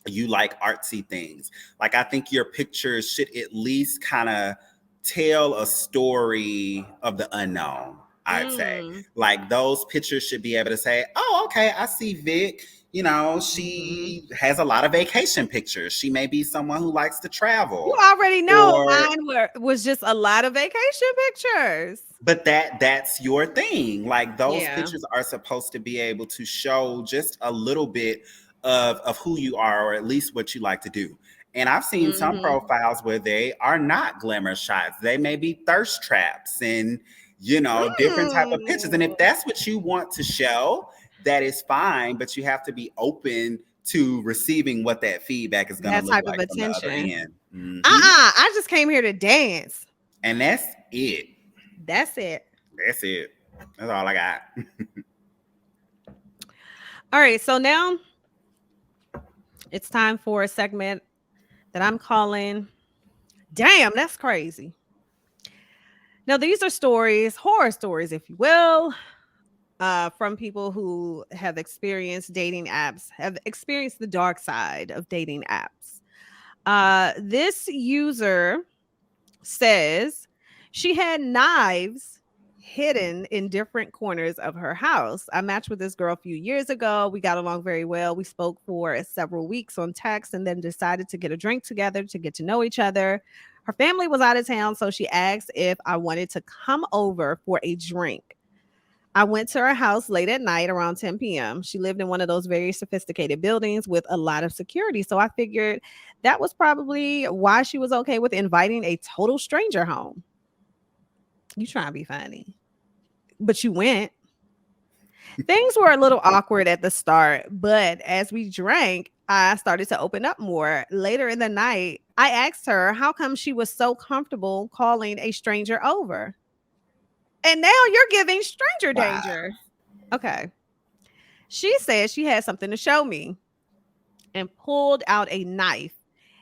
you like artsy things. Like I think your pictures should at least kind of tell a story of the unknown, I'd say. Mm. Like those pictures should be able to say, "Oh, okay, I see Vic, Mhm. she has a lot of vacation pictures. She may be someone who likes to You travel." already know Or mine was just a lot of vacation pictures. but that's your thing. Like those Yeah. pictures are supposed to be able to show just a little bit of who you are, or at least what you like to do. And I've seen some Mhm. profiles where they are not glamour shots. They may be thirst traps and different type of pictures. And if Mm. that's what you want to show, that is fine. But you have to be open to receiving what that feedback is going to That look type of like from the other attention. end. I just came here to dance. And that's it. That's it. That's it. That's all I got. All right, so now it's time for a segment that I'm calling Damn, that's crazy. Now, these are stories, horror stories, if you will, from people who have experienced dating apps, have experienced the dark side of dating apps. This user says she had knives hidden in different corners of her house. I matched with this girl a few years ago. We got along very well. We spoke for several weeks on text and then decided to get a drink together to get to know each other. Her family was out of town, so she asked if I wanted to come over for a drink. I went to her house late at night around 10 p.m. She lived in one of those very sophisticated buildings with a lot of security. So I figured that was probably why she was okay with inviting a total stranger home. You trying to be funny, but you went. Things were a little awkward at the start, but as we drank, I started to open up more. Later in the night, I asked her how come she was so comfortable calling a stranger over. And now you're giving stranger Wow. danger. Okay. She said she had something to show me and pulled out a knife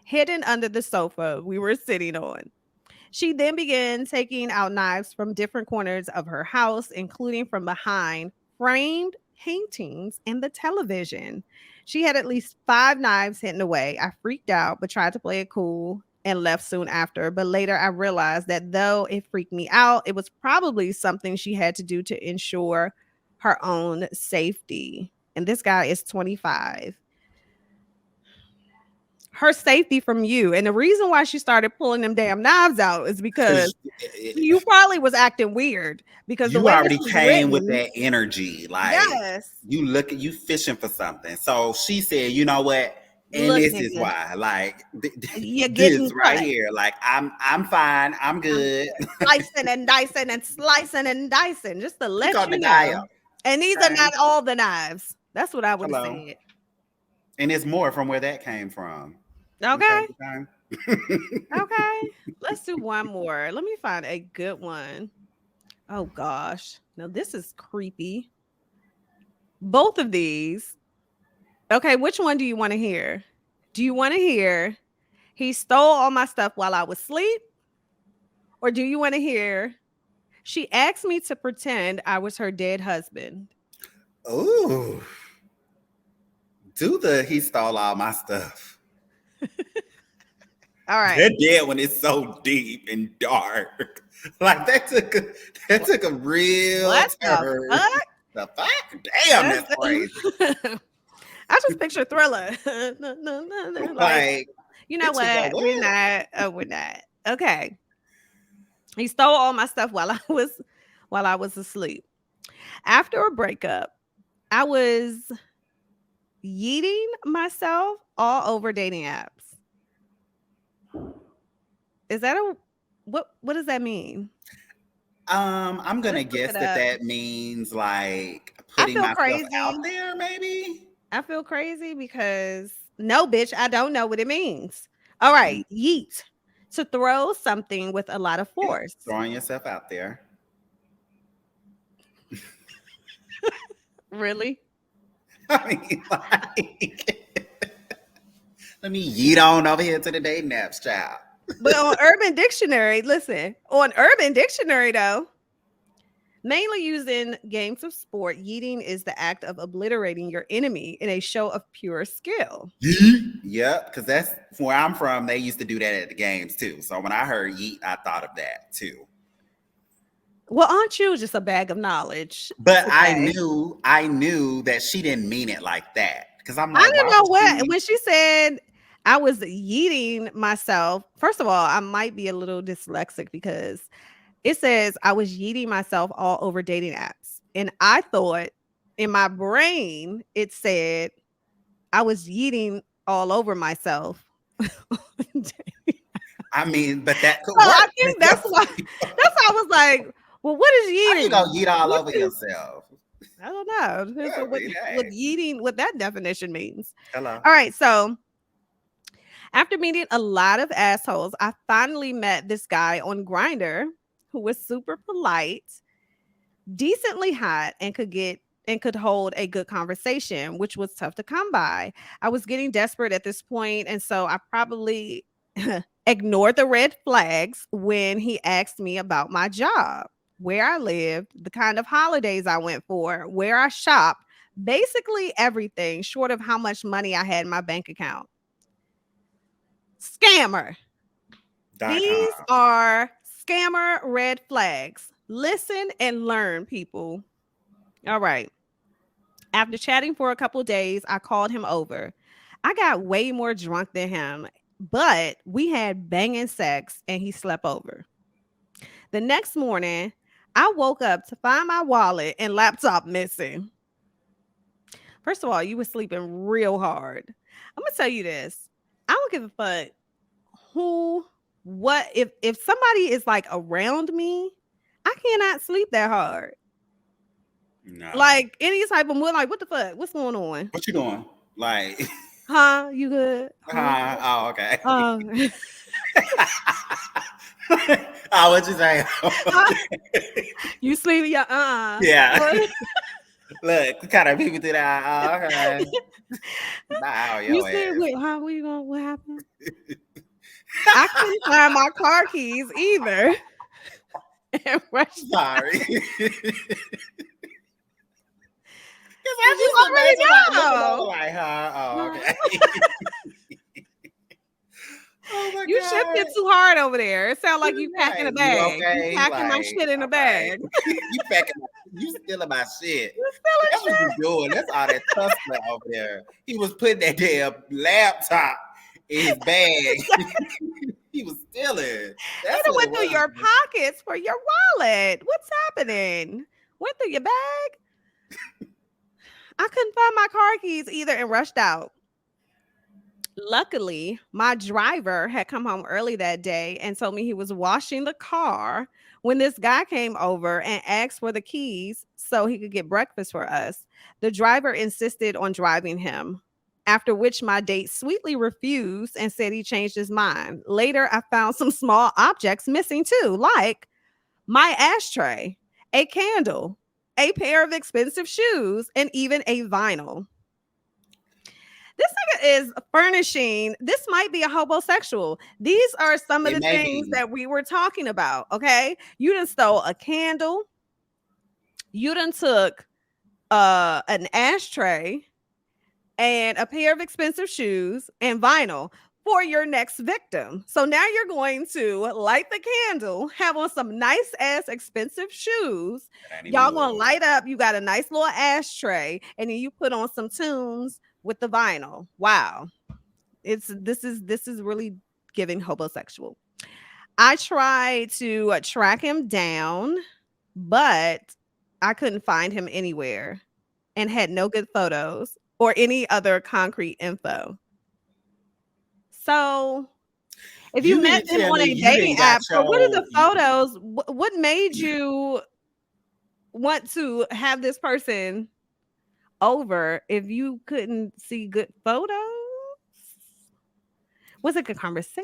hidden under the sofa we were sitting on. She then began taking out knives from different corners of her house, including from behind framed paintings and the television. She had at least 5 knives hidden away. I freaked out, but tried to play it cool and left soon after. But later I realized that though it freaked me out, it was probably something she had to do to ensure her own safety. And this guy is 25. Her safety from you. And the reason why she started pulling them damn knives out is because you probably was acting weird because the you way this already was came with written, that energy. Like yes. you fishing for something. So she said, you know what? And Look, this is nigga, why. Like you're this getting right cut. here. Like I'm fine. I'm I'm good. slicing and dicing and slicing and dicing just to She let called you the guy up. know. And these are Okay. not all the knives. That's what I would have Hello. said. And it's more from where that came from. Okay. Okay. Okay. Okay. Let's do one more. Let me find a good one. Oh gosh. Now this is creepy. Both of these. Okay, which one do you want to hear? Do you want to hear he stole all my stuff while I was asleep? Or do you want to hear she asked me to pretend I was her dead husband? Ooh. He stole all my stuff. All right. That dead one is so deep and dark. Like that took a real What the turn. fuck? The fuck? Damn, that's crazy. I just picture Thriller. No, no, no, no. Like, Like, you know bitch, you go what? We're what? not. Oh, we're not. Okay. He stole all my stuff while I was asleep. After a breakup, I was yeeting myself all over dating apps. Is that a what does that mean? I'm gonna Let's look guess it that up. that means like I putting feel myself out crazy. there, maybe. I feel crazy because no, bitch, I don't know what it means. All Mm, right, yeet. To throw something with a lot of yeah, force. throwing yourself out there. Really? I mean, like, let me yeet on over here to the dating apps, child. But on Urban Dictionary, listen, on Urban Dictionary though, mainly used in games of sport, yeeting is the act of obliterating your enemy in a show of pure skill. Yeet. Yep, because that's where I'm from. They used to do that at the games too. So when I heard yeet, I thought of that too. Well, aren't you just a bag of knowledge But today? I knew that she didn't mean it like that. Because I'm I like, didn't why know would what she? when she said I was yeeting myself. First of all, I might be a little dyslexic because it says I was yeeting myself all over dating apps. And I thought in my brain it said I was yeeting all over myself. So I mean, but that could I work think that's because why I was like, well, what is how you gonna yeeting? yeet all What over is yourself? I don't know. Depends Yeah, on I mean, what hey, yeeting, what that definition means. hello. All right, so after meeting a lot of assholes, I finally met this guy on Grinder who was super polite, decently hot, and could hold a good conversation, which was tough to come by. I was getting desperate at this point, and so I probably ignored the red flags when he asked me about my job, where I lived, the kind of holidays I went for, where I shopped, basically everything short of how much money I had in my bank account. Scammer. .com. These are scammer red flags. Listen and learn, people. All right. After chatting for a couple days, I called him over. I got way more drunk than him, but we had banging sex and he slept over. The next morning, I woke up to find my wallet and laptop missing. First of all, you were sleeping real hard. I'm gonna tell you this. I don't give a fuck who, what, if somebody is like around me, I cannot sleep that hard. No. Like any type of mood, like what the fuck? What's going on? What you doing? Like, Huh? You good? Huh? oh, okay. Um, Oh, what you say? you sleep? Yeah. Yeah. Look, what kind of people do that? Oh, okay. Wow, You your said, ass. wait, huh? Where you going? What happened? I couldn't find my car keys either. And rushed Sorry. Because you already know. Like, huh? Oh, okay. Oh my You God. shifted too hard over there. It sounds like you packing a Right. bag. You okay? You packing my Like, shit in a all bag. right. You packing, you stealing my shit. You That's stealing what shit? you doing. That's all that tussling over there. He was putting that damn laptop in his bag. He was stealing. It That's what it went through was. your pockets for your wallet. What's happening? Went through your bag? I couldn't find my car keys either and rushed out. Luckily, my driver had come home early that day and told me he was washing the car when this guy came over and asked for the keys so he could get breakfast for us. The driver insisted on driving him, after which my date sweetly refused and said he changed his mind. Later, I found some small objects missing too, like my ashtray, a candle, a pair of expensive shoes, and even a vinyl. This nigga is furnishing. This might be a homosexual. These are some of It the may things be. that we were talking about. Okay. You done stole a candle. You done took an ashtray and a pair of expensive shoes and vinyl for your next victim. So now you're going to light the candle, have on some nice ass expensive shoes. Y'all gonna light up. You got a nice little ashtray, and then you put on some tunes with the vinyl. Wow. This is really giving homosexual. I tried to track him down, but I couldn't find him anywhere and had no good photos or any other concrete info. So if you met them on a dating app, so what are the photos? What made you want to have this person over if you couldn't see good photos? Was it a conversation?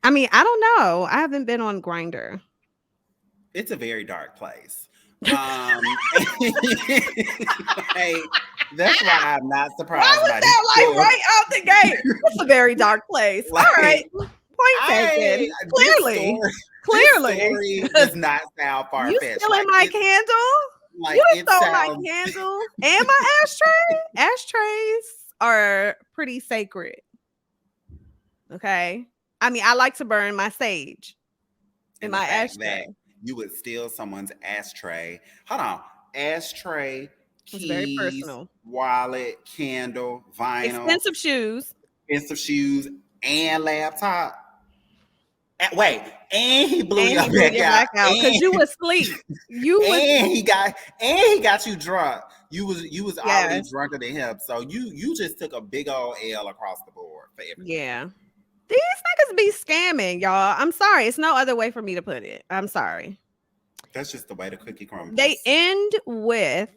I mean, I don't know. I haven't been on Grindr. It's a very dark place. Like, that's why I'm not surprised. Why was by that this like story. right out the gate? It's a very dark place. Like, all right. Point taken. Clearly. This story does not sound far You fetched. stealing my candle? Like You it stole sounds. my candle and my ashtray. Ashtrays are pretty sacred. Okay. I mean, I like to burn my sage in And the my fact that ashtray. you would steal someone's ashtray. Hold on. Ashtray, It's very keys, personal. wallet, candle, vinyl, Expensive shoes. expensive shoes, and laptop. Wait, and he blew And your he blew back your out. back out because you was asleep. You was And he got you drunk. You was already Yes. drunker than him. So you just took a big old L across the board for everything. Yeah. These niggas be scamming, y'all. I'm sorry. It's no other way for me to put it. I'm sorry. That's just the way the cookie crumbles. They end with,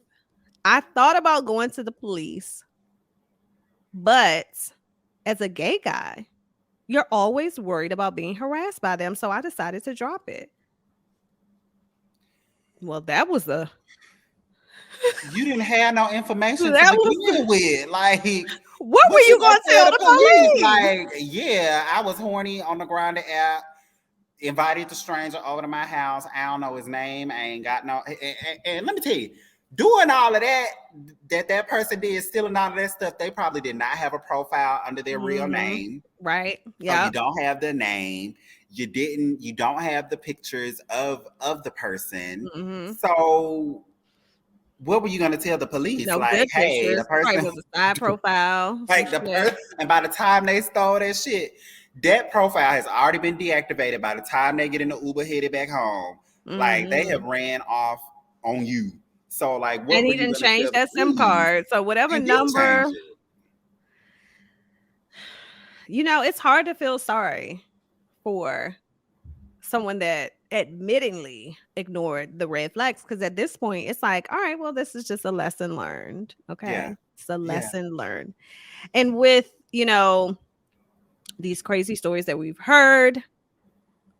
I thought about going to the police, but as a gay guy, you're always worried about being harassed by them. So I decided to drop it. Well, that was You didn't have no information That to was begin with. Like, What were What you you gonna going to tell tell the the police? police? Like, yeah, I was horny on the grinder app, invited the stranger over to my house. I don't know his name. I ain't got no. And let me tell you, doing all of that person did, stealing all of that stuff, they probably did not have a profile under their real Mm-hmm. name. Right. So you Yeah. don't have the name. You don't have the pictures of the person. Mm-hmm. So what were you gonna tell the police? No Like, good hey, the pictures. Probably person was a side profile. Some like the shit. person, and by the time they stole that shit, that profile has already been deactivated. By the time they get in the Uber headed back home, like they have Mm-hmm. ran off on you. So like, what And were he you didn't gonna change tell the that SIM police? card. So whatever He did change number, it. it's hard to feel sorry for someone that admittingly ignored the red flags, because at this point it's like, all right, well, this is just a lesson learned. Yeah, Okay. It's a yeah, lesson learned. And with, these crazy stories that we've heard,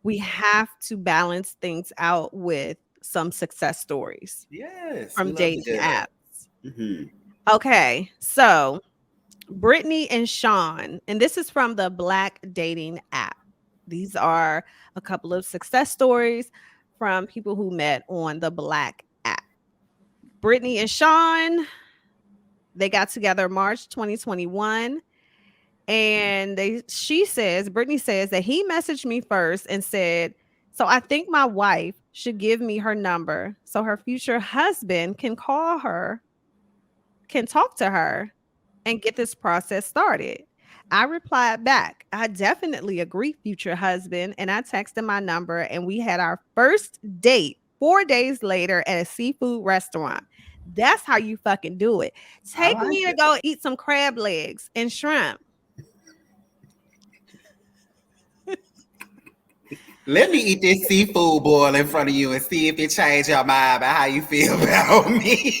we have to balance things out with some success stories yes. We from love the dating good. apps. Hmm. Okay. So Brittany and Sean, and this is from the Black dating app. These are a couple of success stories from people who met on the Black app. Brittany and Sean, they got together March 2021. And Brittany says that he messaged me first and said, so I think my wife should give me her number so her future husband can call her, can talk to her, and get this process started. I replied back, I definitely agree, future husband. And I texted my number, and we had our first date 4 days later at a seafood restaurant. That's how you fucking do it. I Take like me to it. go eat some crab legs and shrimp. Let me eat this seafood boil in front of you and see if it changed your mind about how you feel about me.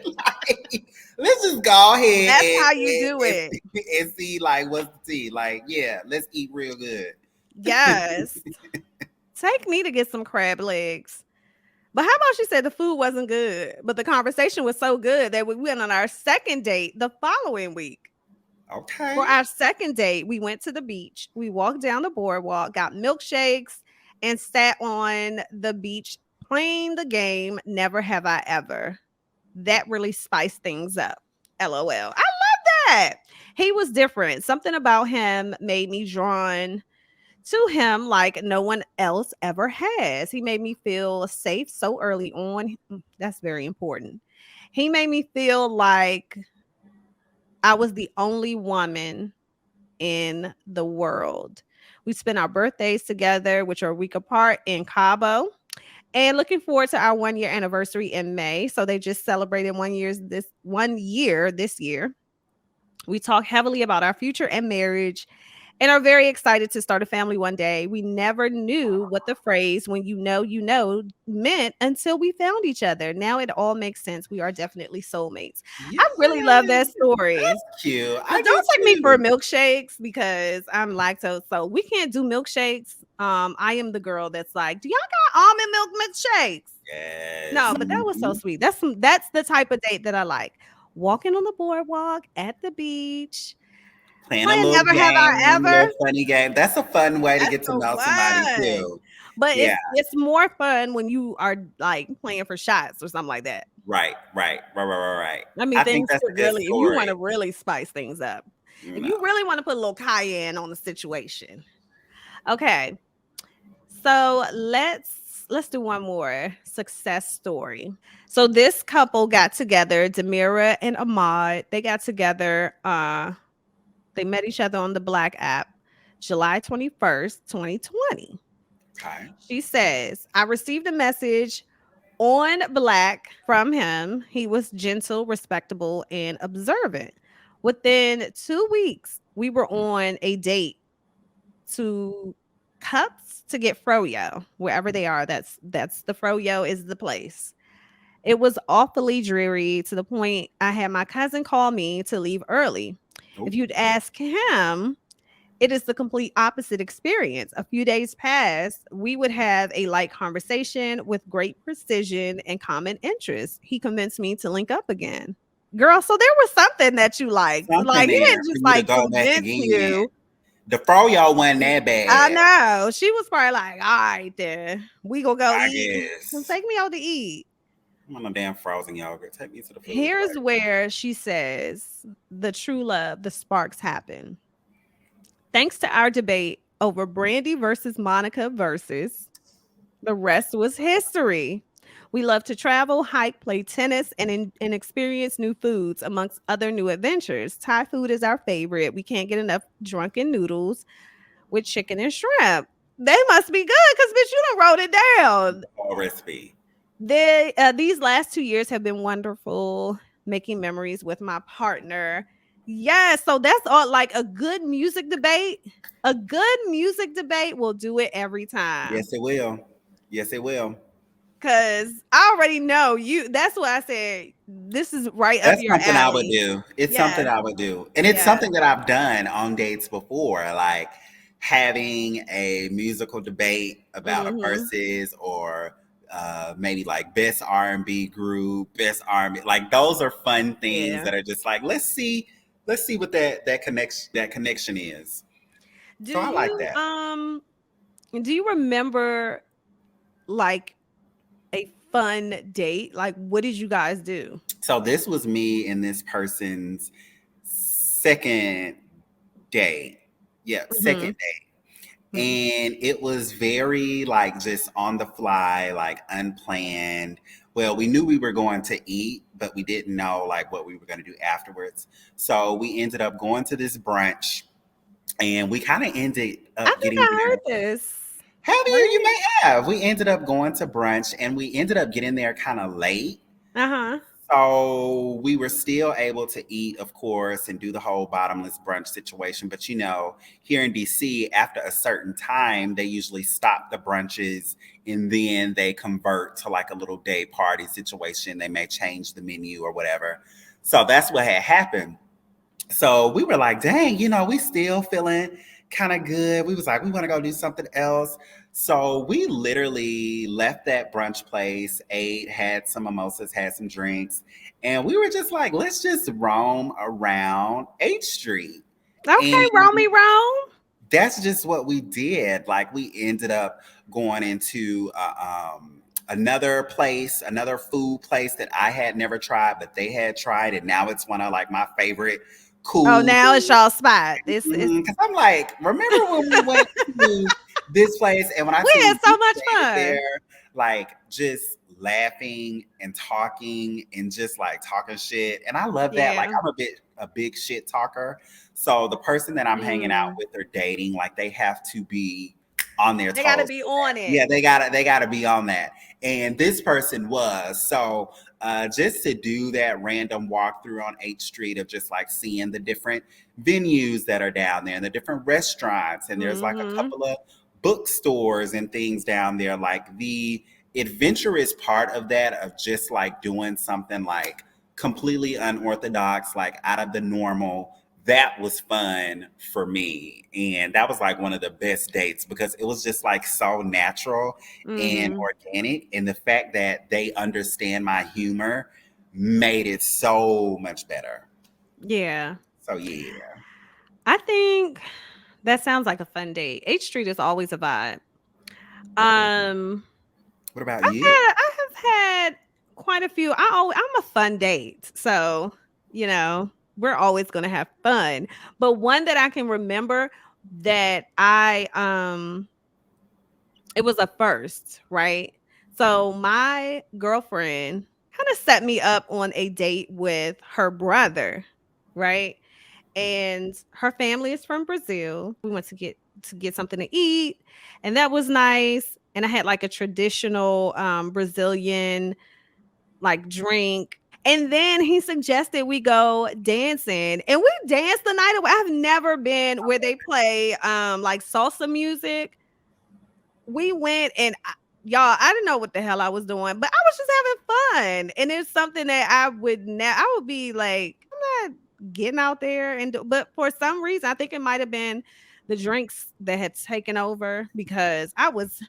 Like, let's just go ahead That's and, how you and, do it. and see like what's the tea. Like, yeah, let's eat real good. Yes. Take me to get some crab legs. But how about she said the food wasn't good, but the conversation was so good that we went on our second date the following week. For Okay. our second date, we went to the beach. We walked down the boardwalk, got milkshakes, and sat on the beach playing the game Never Have I Ever. That really spiced things up. LOL. I love that. He was different. Something about him made me drawn to him like no one else ever has. He made me feel safe so early on. That's very important. He made me feel like I was the only woman in the world. We spent our birthdays together, which are a week apart, in Cabo, and looking forward to our 1 year anniversary in May. So they just celebrated 1 year this year. We talk heavily about our future and marriage and are very excited to start a family one day. We never knew what the phrase "when you know" meant until we found each other. Now it all makes sense. We are definitely soulmates. I really love that Yes. story. That's cute. I But do don't take me for too. milkshakes because I'm lactose, so we can't do milkshakes. I am the girl that's like, "Do y'all got almond milk milkshakes?" Yes. No, but that was so Mhm. sweet. That's the type of date that I like. Walking on the boardwalk at the beach, Playing a playing little Never Have I game, a Ever. little funny game. That's a fun way to That's get to so know somebody fun. too. But Yeah. it's more fun when you are like playing for shots or something like that. Right. I mean, I think things that's could a good really, if you want story. to really spice things up, if you No. really want to put a little cayenne on the situation. Okay. So let's do one more success story. So this couple got together, Demira and Ahmad. They got together. They met each other on the Black app, July 21st, 2020. Okay. She says, I received a message on Black from him. He was gentle, respectable, and observant. Within 2 weeks, we were on a date to Cups to get froyo wherever they are. That's the froyo is the place. It was awfully dreary to the point I had my cousin call me to leave early. If Oh, you'd ask him, it is the complete opposite experience. A few days passed, we would have a light conversation with great precision and common interests. He convinced me to link up again. Girl, so there was something that you liked. Something Like he there didn't for just you to like go back convince again. you. The froyo wasn't that I bad, know. She was probably like, all right, then we gonna go I eat. guess. Take me out to eat. I'm on no damn frozen yogurt. Take me to the food Here's place. where she says the true love, the sparks happen. Thanks to our debate over Brandy versus Monica versus the rest was history. We love to travel, hike, play tennis, and experience new foods, amongst other new adventures. Thai food is our favorite. We can't get enough drunken noodles with chicken and shrimp. They must be good because, bitch, you done wrote it down. Whole recipe. These last 2 years have been wonderful, making memories with my partner. Yes, so that's all. Like a good music debate. A good music debate will do it every time. Yes, it will. Yes, it will. Cause I already know you. That's why I said this is right up That's your something I would alley. do. It's something Yes, I would do. And it's yes. something that I've done on dates before, like having a musical debate about a Mm-hmm. versus or maybe like best R&B group, best R&B. Like those are fun things Yeah. that are just like let's see what that connection is. Do So I like you that. um do you remember like a fun date? Like what did you guys do? So this was me and this person's second date. Yeah, Mm-hmm. second date. And it was very like just on the fly, like unplanned. Well, we knew we were going to eat, but we didn't know like what we were going to do afterwards. So we ended up going to this brunch, and we kind of ended I up think getting I there. heard this. Have you? You Right? may have. We ended up going to brunch, and we ended up getting there kind of late. Uh-huh. So we were still able to eat, of course, and do the whole bottomless brunch situation. But here in DC, after a certain time, they usually stop the brunches and then they convert to like a little day party situation. They may change the menu or whatever. So that's what had happened. So we were like, dang, we still feeling kind of good. We was like, we want to go do something else. So we literally left that brunch place, ate, had some mimosas, had some drinks, and we were just like, let's just roam around H Street. Okay, And Romy Rome. that's just what we did. Like we ended up going into another food place that I had never tried, but they had tried, and now it's one of like my favorite Oh, cool. now it's y'all spot. It's Because I'm like, remember when we went to this place, and when I we tell had you we so much stayed fun. there, like just laughing and talking and just like talking shit, and I love that. Like Yeah. I'm a big shit talker, so the person that I'm hanging out Mm. with or dating, like they have to be on their They gotta toes be for that. on it. Yeah, they gotta be on that, and this person was so. Just to do that random walkthrough on H Street of just like seeing the different venues that are down there and the different restaurants, and there's like a Mm-hmm. couple of bookstores and things down there, like the adventurous part of that, of just like doing something like completely unorthodox, like out of the normal. That was fun for me, and that was like one of the best dates because it was just like so natural and Mm-hmm. organic, and the fact that they understand my humor made it so much better. Yeah. So yeah. I think that sounds like a fun date. H Street is always a vibe. Um, What about you? I have had quite a few. I'm a fun date, so you know we're always gonna have fun. But one that I can remember that it was a first, right? So my girlfriend kind of set me up on a date with her brother, right? And her family is from Brazil. We went to get something to eat, and that was nice. And I had like a traditional Brazilian like drink. And then he suggested we go dancing, and we danced the night away. I've never been where they play like salsa music. We went and y'all, I didn't know what the hell I was doing, but I was just having fun. And it's something that I would be like, I'm not getting out there but for some reason, I think it might have been the drinks that had taken over because I was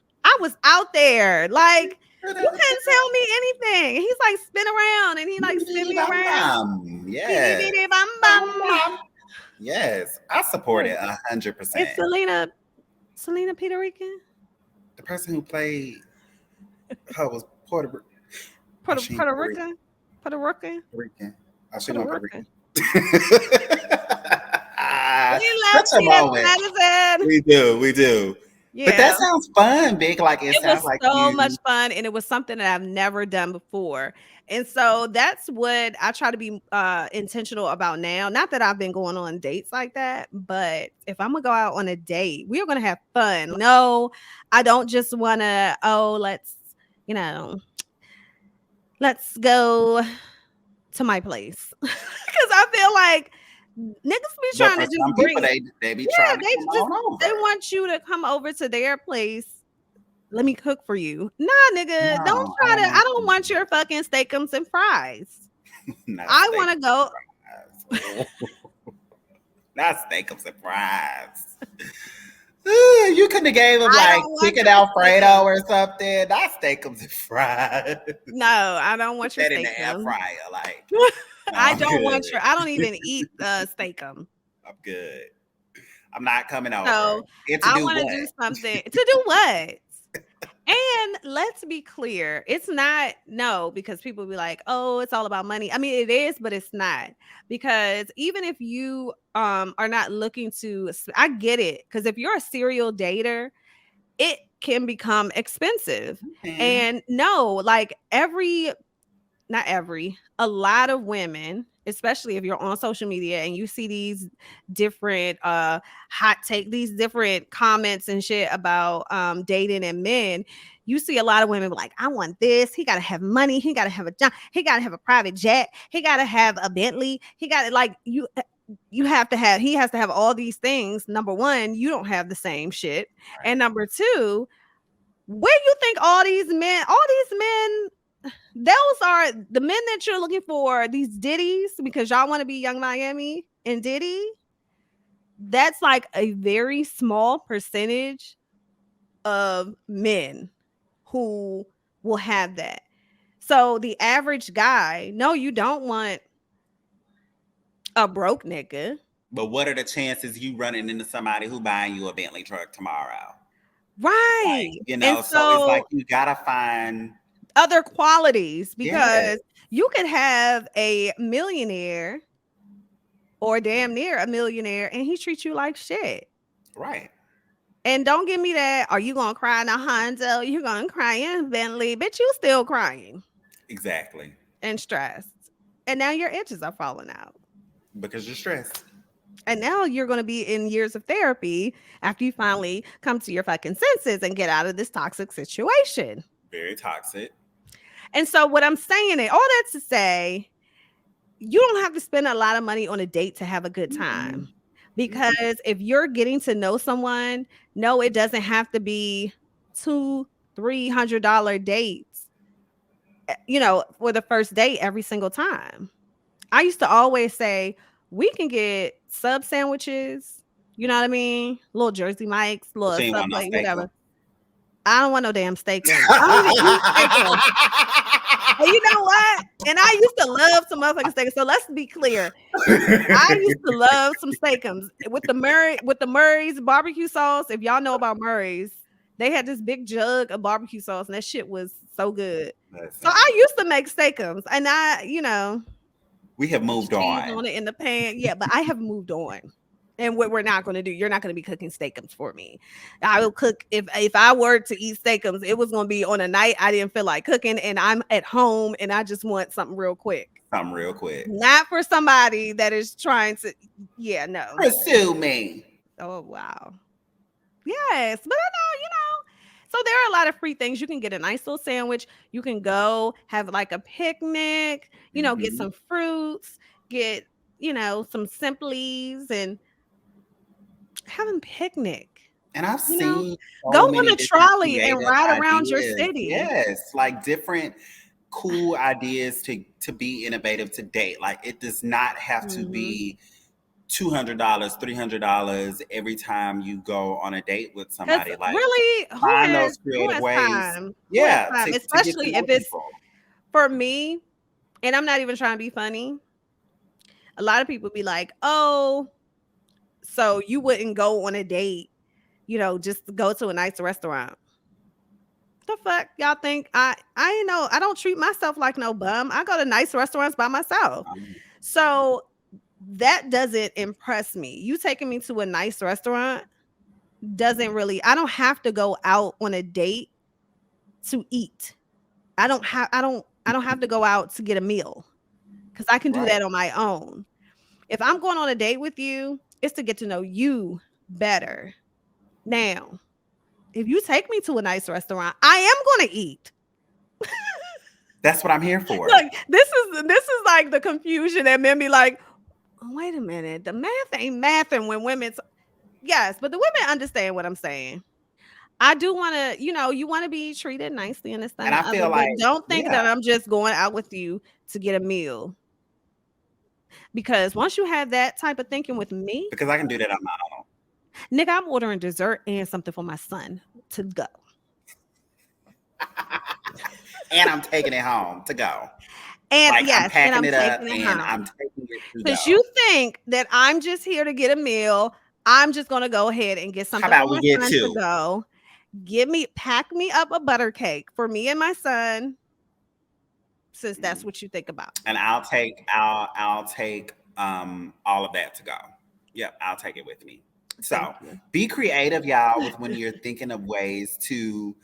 out there. Like you couldn't tell me anything. He's like spin around and he like spin me around. Yes. Beady bum bum. Yes. I support it 100%. It's Selena Puerto Rican? The person who played her was Puerto Rican. Puerto Rican? Puerto Rican. I should know Puerto Rican. We love Tina Madison. We do. Yeah. But that sounds fun, Big. Like it sounds like so much fun, and it was something that I've never done before. And so that's what I try to be intentional about now. Not that I've been going on dates like that, but if I'm gonna go out on a date, we are gonna have fun. No, I don't just wanna, let's go to my place. Because I feel like niggas be trying to just bring they be trying to come on over. They want you to come over to their place. Let me cook for you. Nah, nigga, don't try to. I don't want your fucking steakums and fries. I want to go. Not steakums and fries. You couldn't have gave him like chicken Alfredo or something. Not steakums and fries. No, I don't want your steakums. That in the air fryer, like. I don't want your. I don't even eat steakum. I'm good. I'm not coming over. So I want to do something. To do what? And let's be clear, it's not because people be like, oh, it's all about money. I mean, it is, but it's not, because even if you are not looking to, I get it, because if you're a serial dater, it can become expensive. And a lot of women, especially if you're on social media and you see these different these different comments and shit about dating and men, you see a lot of women like, I want this. He got to have money. He got to have a job. He got to have a private jet. He got to have a Bentley. He got to he has to have all these things. Number one, you don't have the same shit. Right. And number two, where you think all these men, those are the men that you're looking for, these Diddies, because y'all want to be Young Miami and Diddy. That's like a very small percentage of men who will have that. So the average guy, no, you don't want a broke nigga. But what are the chances you running into somebody who buying you a Bentley truck tomorrow? Right. Like, so it's like you gotta find other qualities, because you could have a millionaire or damn near a millionaire and he treats you like shit. Right. And don't give me that, are you gonna cry in a Honda? You're gonna cry in Bentley, but you still crying. Exactly. And stressed. And now your edges are falling out. Because you're stressed. And now you're going to be in years of therapy after you finally come to your fucking senses and get out of this toxic situation. Very toxic. And so what I'm saying is, all that's to say, you don't have to spend a lot of money on a date to have a good time. Because if you're getting to know someone, no, it doesn't have to be $200-$300 dates, for the first date every single time. I used to always say, we can get sub sandwiches, you know what I mean? Little Jersey Mike's, little sub plate, whatever. I don't want no damn steak. And you know what? And I used to love some motherfucking steak. So let's be clear. I used to love some steakums with the Murray's barbecue sauce. If y'all know about Murray's, they had this big jug of barbecue sauce, and that shit was so good. So I used to make steakums, and we have moved on it in the pan. Yeah, but I have moved on. And what we're not going to do, you're not going to be cooking steakums for me. I will cook if I were to eat steakums, it was going to be on a night I didn't feel like cooking and I'm at home and I just want something real quick. Not for somebody that is trying to, no. Pursue me. Oh, wow. Yes, but I know, so there are a lot of free things. You can get a nice little sandwich. You can go have like a picnic, get some fruits, get, some Simplies and having picnic. And I've seen go on a trolley and ride around your city. Yes, like different cool ideas to be innovative to date. Like it does not have to be $200, $300 every time you go on a date with somebody. Like really, find those creative ways. Time? Yeah, especially if it's people. for me, and I'm not even trying to be funny, a lot of people be like, "Oh, so you wouldn't go on a date, just to go to a nice restaurant." The fuck y'all think I ain't know, I don't treat myself like no bum. I go to nice restaurants by myself. Um, So that doesn't impress me. You taking me to a nice restaurant doesn't really, I don't have to go out on a date to eat. I don't have to go out to get a meal cuz I can do right. that on my own. If I'm going on a date with you, it's to get to know you better. Now, if you take me to a nice restaurant, I am going to eat. That's what I'm here for. Look, this is like the confusion that men be like, "Oh, wait a minute, the math ain't mathing when women's." Yes, but the women understand what I'm saying. I do want to, you want to be treated nicely and this, that, And and I the other, feel but like, don't think yeah, that I'm just going out with you to get a meal. Because once you have that type of thinking with me, because I can do that on my own. nigga, I'm ordering dessert and something for my son to go. And I'm taking it home to go. And Like I'm yes, and packing I'm it up taking it and I'm home. taking it to Because you go. think that I'm just here to get a meal. I'm just going to go ahead and get How something for about we my get son to two? go. Pack me up a butter cake for me and my son, since that's Mhm. what you think about. And I'll take all of that to go. Yep, I'll take it with me. Thank So you. be creative, y'all, with when you're thinking of ways to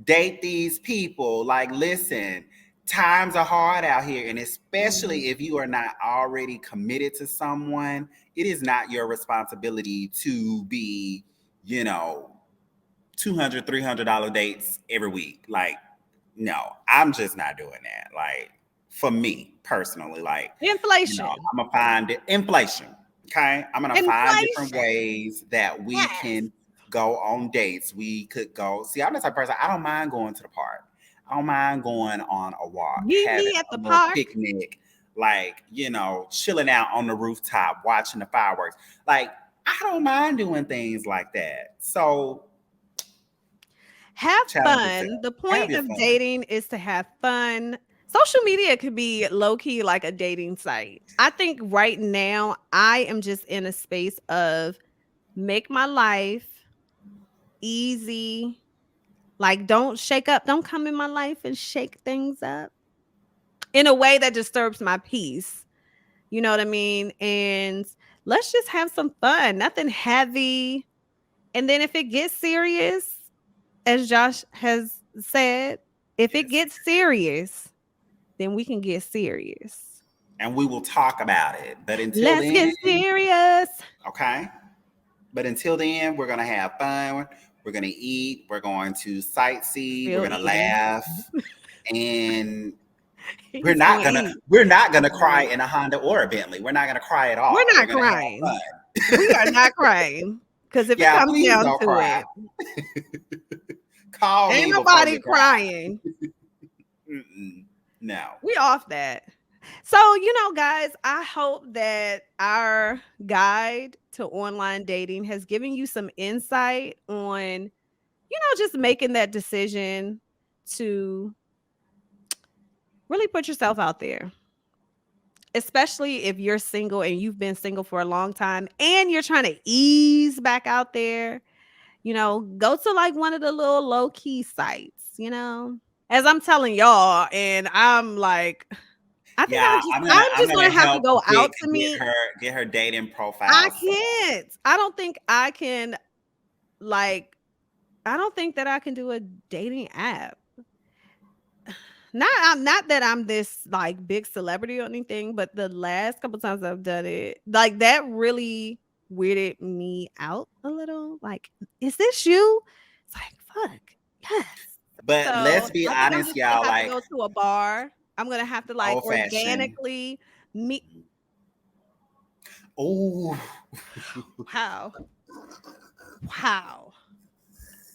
date these people. Like, listen, times are hard out here, and Mhm. especially if you are not already committed to someone, it is not your responsibility to be, you know, $200, $300 dates every week. Like, no, I'm just not doing that. Like, for me personally, like, Inflation. I'm gonna find inflation. Okay, I'm gonna find different Inflation. ways that we Yes. can go on dates. We could go. See, I'm the type of person. I don't mind going to the park. I don't mind going on a walk, Meet having me at a the little park. picnic, like chilling out on the rooftop, watching the fireworks. Like, I don't mind doing things like that. So Have challenge yourself. fun. The Have point your of fun. dating is to have fun. Social media could be low key like a dating site. I think right now I am just in a space of make my life easy. Like, don't come in my life and shake things up in a way that disturbs my peace. You know what I mean? And let's just have some fun, nothing heavy. And then if it gets serious, as Josh has said, if it Yes. gets serious, then we can get serious. And we will talk about it. But until Let's then, get serious. okay? But until then, we're going to have fun. We're going to eat. We're going to sightsee. We're Still going to eating. laugh. And we're He's not gonna going to eat. we're not going He's to gonna cry eat. in a Honda or a Bentley. We're not going to cry at We're all. We're not going to have crying. fun. We are not crying. Because if it Yeah, comes please down don't to cry. it, Call ain't me before nobody you cry. crying. Mm-mm. No. We off that. So, guys, I hope that our guide to online dating has given you some insight on, just making that decision to really put yourself out there, especially if you're single and you've been single for a long time and you're trying to ease back out there. Go to like one of the little low key sites. As I'm telling y'all, and I'm like, I think Yeah, I'm I'm just gonna gonna have to help go Vic out to meet. get her dating I profile set up. can't. I don't think I can, like, I don't think that I can do a dating app. Not that I'm this like big celebrity or anything, but the last couple times I've done it, like that really weirded me out a little. Like, is this you? It's like, fuck, yes. But So let's be I think I'm honest, just gonna y'all, have to like go to a bar. I'm gonna have to like old fashioned. organically meet. Oh, Wow. Wow.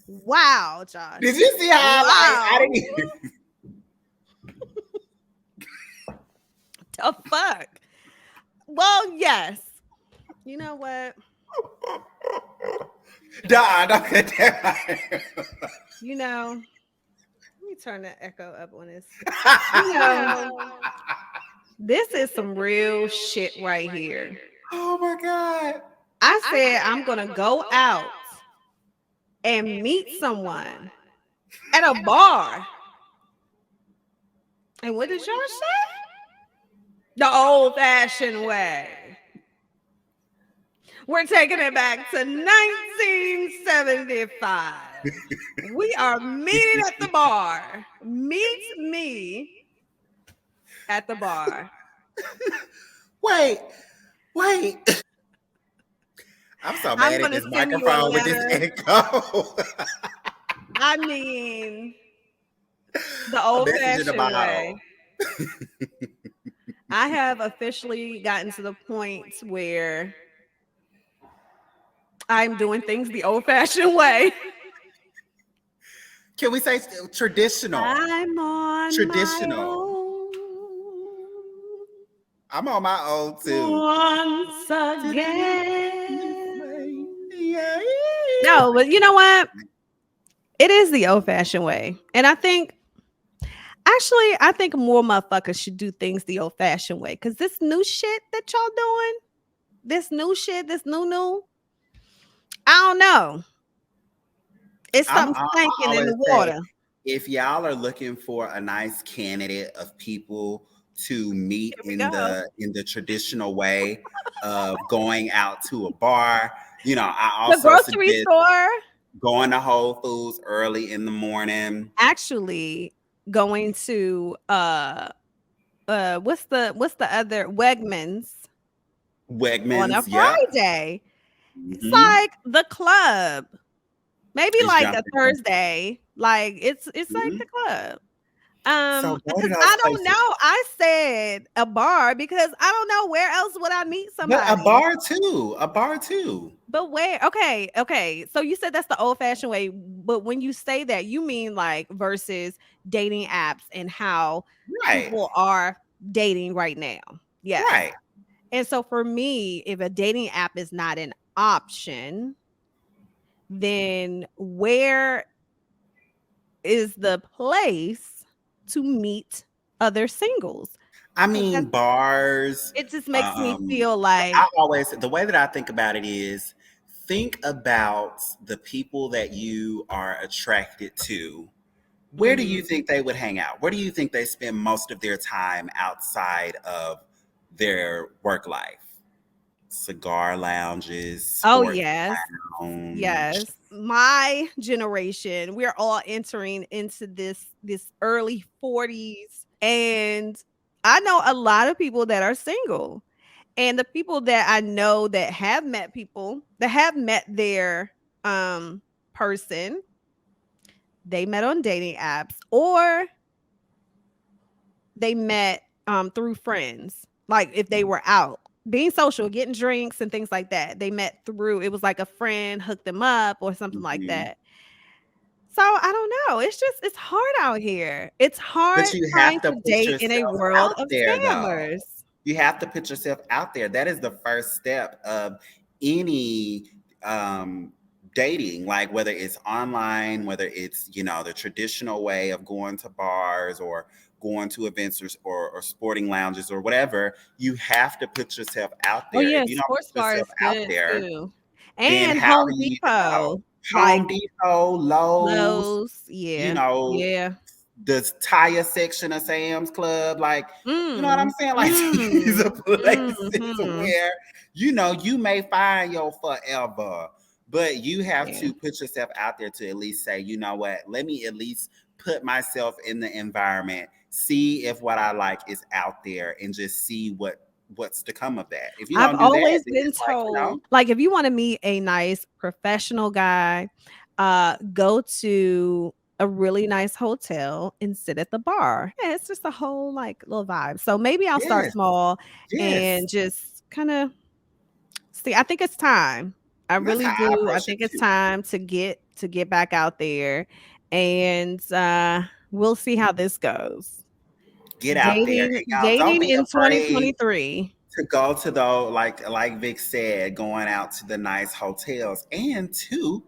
Wow, Josh. did you see how like I Wow. didn't even The fuck? Well, yes. You know what? Don, don't get that. Let me turn the echo up on this. You know, this is some real shit right here. Oh my God. I said I'm gonna go out and meet someone at a bar. And what did Josh say? The old fashioned way. We're taking it back to 1975. We are meeting at the bar. Meet me at the bar. Wait, wait. I'm so I'm mad at going to this send you a microphone with this letter. echo. I mean, the A old message in the fashioned bottle. way. I have officially gotten to the point where I'm doing things the old fashioned way. Can we say traditional? I'm on my Traditional. own I'm on my own too. once again. Yeah. No, but you know what? It is the old fashioned way. And I think more motherfuckers should do things the old fashioned way. Cause this new shit that y'all doing, this new shit, this new, I don't know. It's something I stinking in always the say, water. if y'all are looking for a nice candidate of people to meet Here we go. in the traditional way of going out to a bar, I The also grocery suggest store. going to Whole Foods early in the morning. Actually going to what's the other Wegmans on a Wegmans, yep. Friday. It's Hmm. like the club. Maybe It's like a jumping. Thursday. Like it's like Hmm. the club. So go to Because those I don't places. know. I said a bar because I don't know where else would I meet But a somebody. bar too. A bar too. But where? Okay, okay. So you said that's the old fashioned way, but when you say that, you mean like versus dating apps and how Right. people are dating right now. Yes. Right. And so for me, if a dating app is not an option, then where is the place to meet other singles? I 'Cause mean, bars. it just makes me feel I like always, the way that I think about it is, think about the people that you are attracted to. Where do you mhm. think they would hang out? Where do you think they spend most of their time outside of their work life? Cigar lounges, Oh sports yes. lounge. Yes. My generation, we're all entering into this early 40s, and I know a lot of people that are single. And the people that I know that have met people that have met their person, they met on dating apps or they met through friends. Like if they were out being social, getting drinks and things like that. They met through it was like a friend hooked them up or something like Mhm. that. So I don't know. It's just it's hard out here. It's But hard you trying have to to put date in a yourself world out of there, though. scammers. You have to put yourself out there. That is the first step of any um, dating, like whether it's online, whether it's, the traditional way of going to bars or going to events or sporting lounges or whatever. You have to put yourself out Oh there. yeah, If you don't sports put bar yourself is out good there, too. then And how Home do you even know? Depot, like Home Depot, Lowe's, Lowe's, you yeah, know, yeah. the tire section of Sam's Club, like, you know what I'm Mm, saying? Like, these are mm, places mhm. where, you may find your forever, but you have Yeah. to put yourself out there to at least say, you know what, let me at least put myself in the environment, see if what I like is out there, and just see what's to come of that. If you I've don't do that, always then been it's like, told, like, if you wanna meet a nice professional guy, go to a really nice hotel and sit at the bar. Yeah, it's just a whole, like, little vibe. So maybe I'll start yes, small yes, and just kinda see, I think it's time. I that's really how I do. I approach it think it's too. time to get back out there, and, we'll see how this goes. Get out there, and y'all don't Dating be in afraid 2023. to go to the, like Vic said, going out to the nice hotels, and two,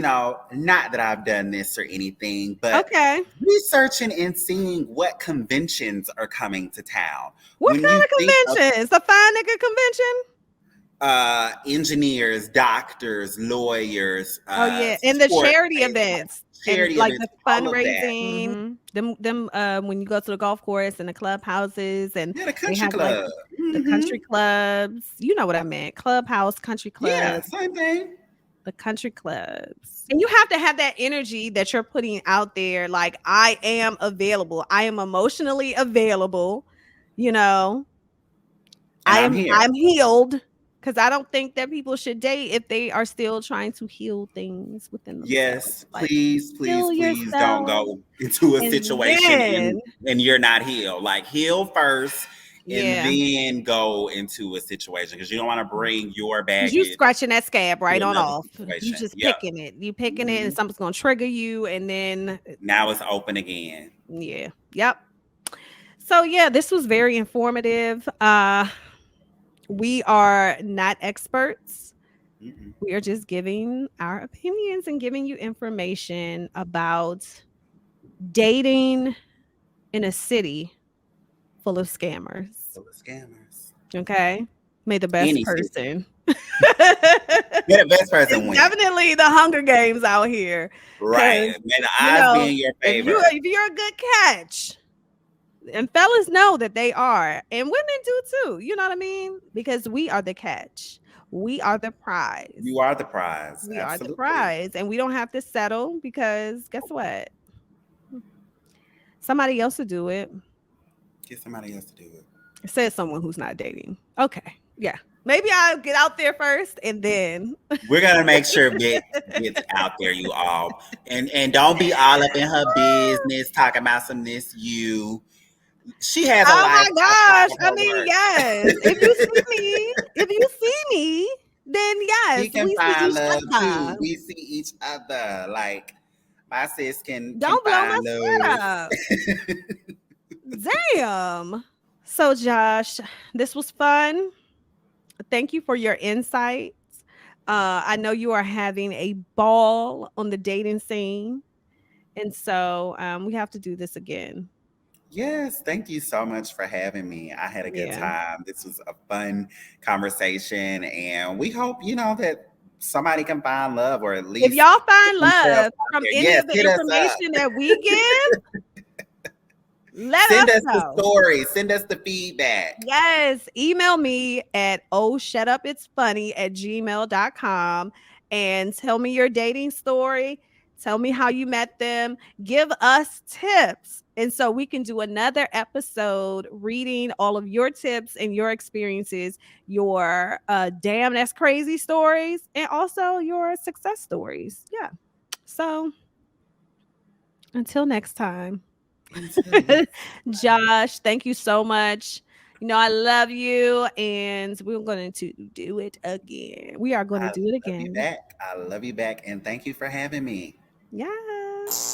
not that I've done this or anything, but Okay. researching and seeing what conventions are coming to town. What When you kind of think of conventions? The fine nigga convention? engineers, doctors, lawyers, Oh yeah, and the sports, charity events and charity like the events, all of that. fundraising. Them when you go to the golf course and the clubhouses and Yeah, the they country have like club. the country clubs. You know what I meant? Clubhouse, country Yeah, club, same thing. the country clubs. And you have to have that energy that you're putting out there. Like I am available. I am emotionally available. You know, And I'm here. I'm healed because I don't think that people should date if they are still trying to heal things within themselves. Yes, Like please, please, heal please don't yourself go into a and situation then and you're not healed. Like heal first and yeah. then go into a situation because you don't want to bring your Cause you baggage scratching that scab to right on another off. You situation. just Yep. picking it. You picking it and Mhm. something's gonna trigger you and then Now it's open again. yeah. Yep. So yeah, this was very informative. We are not experts. Mm-mm. We are just giving our opinions and giving you information about dating in a city full of scammers. Full of scammers. Okay. May the best Any city. person. May the best person It's win. definitely the Hunger Games out here. Right. Because, May the you odds be know, in your if favor. you're a good catch, and fellas know that they are, and women do too. You know what I mean? Because we are the catch. We are the prize. You are the prize. We are the Absolutely. prize. And we don't have to settle because guess what? Somebody else will do it. Get somebody else to do it. It says someone who's not dating. Okay. Yeah. Maybe I'll get out there first and then We're gonna make sure Vic gets out there, you all, and don't be all up in her business talking about some this you. She has a oh life my outside gosh. of I her mean, work. yes. If you see me, then She yes, can we see find each love too. other. We see each other. Like my sis can Don't blow my find shit love. up. Damn. So Josh, this was fun. Thank you for your insights. I know you are having a ball on the dating scene. And so we have to do this again. Yes, thank you so much for having me. I had a good Yeah. time. This was a fun conversation, and we hope that somebody can find love, or at If least y'all put find themselves love out from there. any Yes, of the hit us up. information that we give, let Send us us the know. story. Send us the feedback. Yes, email me at ohshutupitsfunny@gmail.com and tell me your dating story. Tell me how you met them. Give us tips. And so we can do another episode reading all of your tips and your experiences, your damn that's crazy stories, and also your success stories. Yeah. So until next time. Until next time. Josh, thank you so much. You know, I love you, and we're going to do it again. We are going to I do it love you again. back. I love you back, and thank you for having me. Yes.